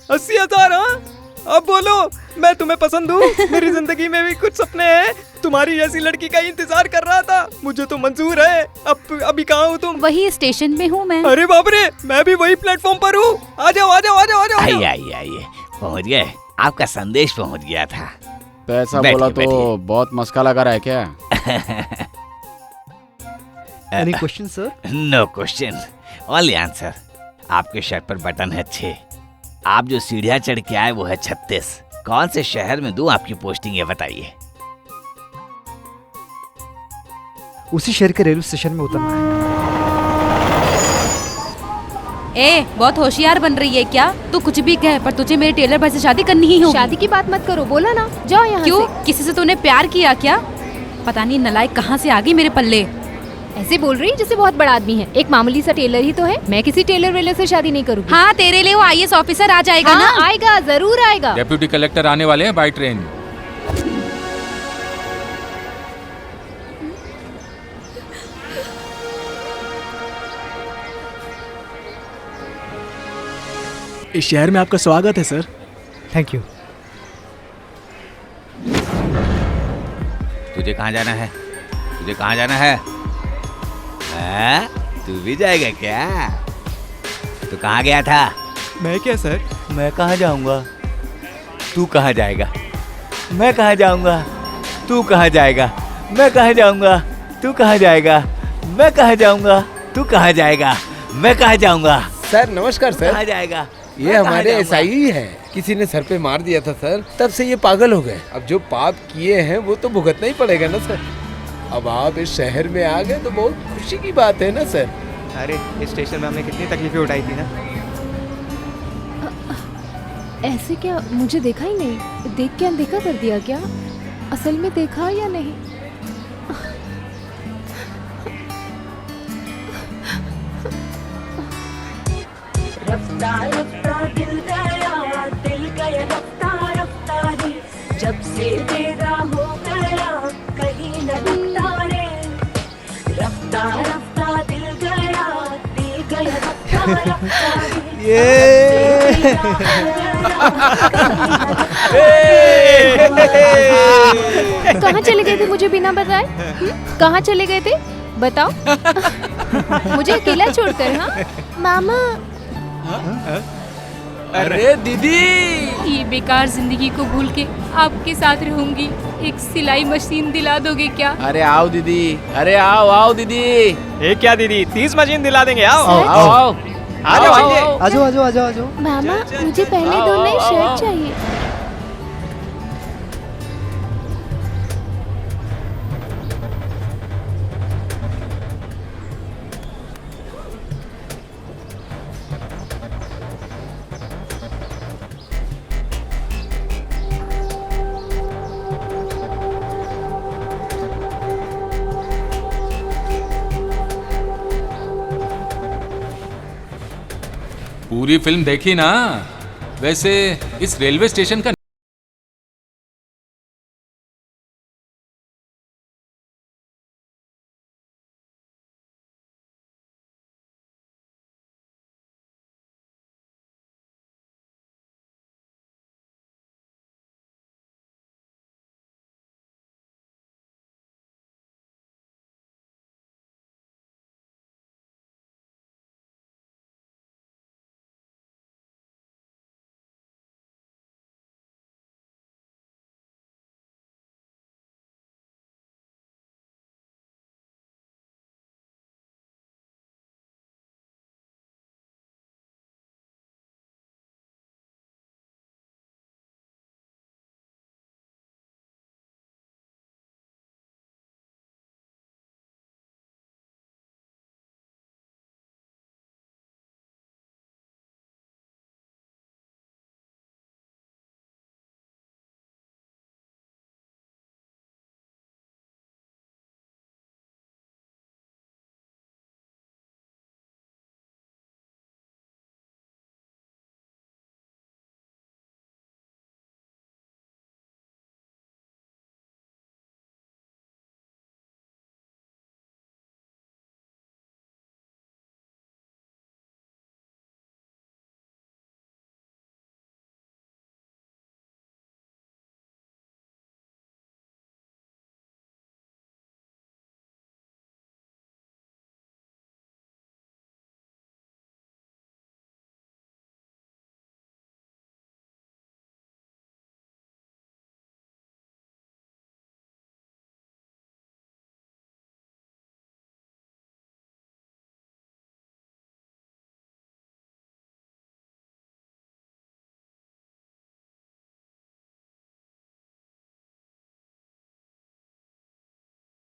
80,000? हाँ, अब बोलो, मैं तुम्हें पसंद हूँ। मेरी जिंदगी में भी कुछ सपने हैं। तुम्हारी ऐसी लड़की का इंतजार कर रहा था। मुझे तो मंजूर है। अब अभी कहाँ हो तुम? वही स्टेशन में हूँ मैं। अरे बाप रे, मैं भी वही प्लेटफॉर्म पर हूँ। आ जाओ आ जाओ आ जाओ आ जाओ। आइए, पहुँच गए। आपका संदेश पहुँच गया था। पैसा बोला तो बहुत मस्का लगा रहा है क्या? Any question, sir? No question, only answer. आपके शर्ट पर बटन है 6। आप जो सीढ़ियाँ चढ़ के आए वो है 36। कौन से शहर में दूं आपकी पोस्टिंग, ये बताइए। उसी शहर के रेलवे स्टेशन में उतरना है। ए, बहुत होशियार बन रही है क्या? तू कुछ भी कह, पर तुझे मेरे टेलर भाई से शादी करनी ही होगी। शादी की बात मत करो, बोला ना, जाओ यहाँ क्यों? से। किसी से तूने प्यार किया क्या? पता नहीं नालायक कहाँ से आ गई मेरे पल्ले। ऐसे बोल रही जैसे बहुत बड़ा आदमी है। एक मामूली सा टेलर ही तो है। मैं किसी टेलर वेलर से शादी नहीं करूँगी। हाँ, तेरे लिए वो IAS ऑफिसर आ जाएगा हाँ, ना? आएगा, जरूर आएगा। डेप्यूटी कलेक्टर आने वाले हैं बाय ट्रेन। इस शहर में आपका स्वागत है सर। Thank you. तुझे कहाँ जाना है? तुझे कहाँ जाना है? हाँ? तू भी जाएगा क्या? तू कहाँ गया था? मैं क्या सर? मैं कहाँ जाऊँगा? तू कहाँ जाएगा? मैं कहाँ जाऊँगा? तू कहाँ जाएगा? मैं कहाँ जाऊँगा? तू कहाँ जाएगा? मैं कहाँ जाऊँगा? तू कहाँ जाएगा? मैं कहाँ जाऊँगा? सर नमस्कार सर। कहाँ जाएगा? ये हमारे एसआई ही है। किसी ने सर पे मार दिया था सर, तब से ये पागल हो गए। अब जो पाप किए हैं वो तो भुगतना ही पड़ेगा ना सर। अब आप इस शहर में आ गए तो बहुत खुशी की बात है ना सर। अरे इस स्टेशन में हमने कितनी तकलीफें उठाई थी ना। ऐसे क्या, मुझे देखा ही नहीं? देख के अनदेखा कर दिया क्या? असल में देखा या नहीं? रफ्ता रफ्ता दिल गया रफ्ता रफ्ता रे, जब से तेरा हो गया कहीं न रफ्ता रे, रफ्ता रफ्ता दिल गया रफ्ता रफ्ता कहाँ चले गए थे मुझे बिना बताए? कहाँ चले गए थे बताओ? मुझे अकेला छोड़कर। हाँ मामा। अरे दीदी, ये बेकार जिंदगी को भूल के आपके साथ रहूंगी। एक सिलाई मशीन दिला दोगे क्या? अरे आओ दीदी, अरे आओ आओ दीदी। एक क्या दीदी, 30 मशीन दिला देंगे। आओ आओ आओ आ जाओ आ जाओ आ जाओ आ जाओ आ जाओ। मामा मुझे पहले दो नई शर्ट चाहिए। पूरी फिल्म देखी ना? वैसे इस रेलवे स्टेशन का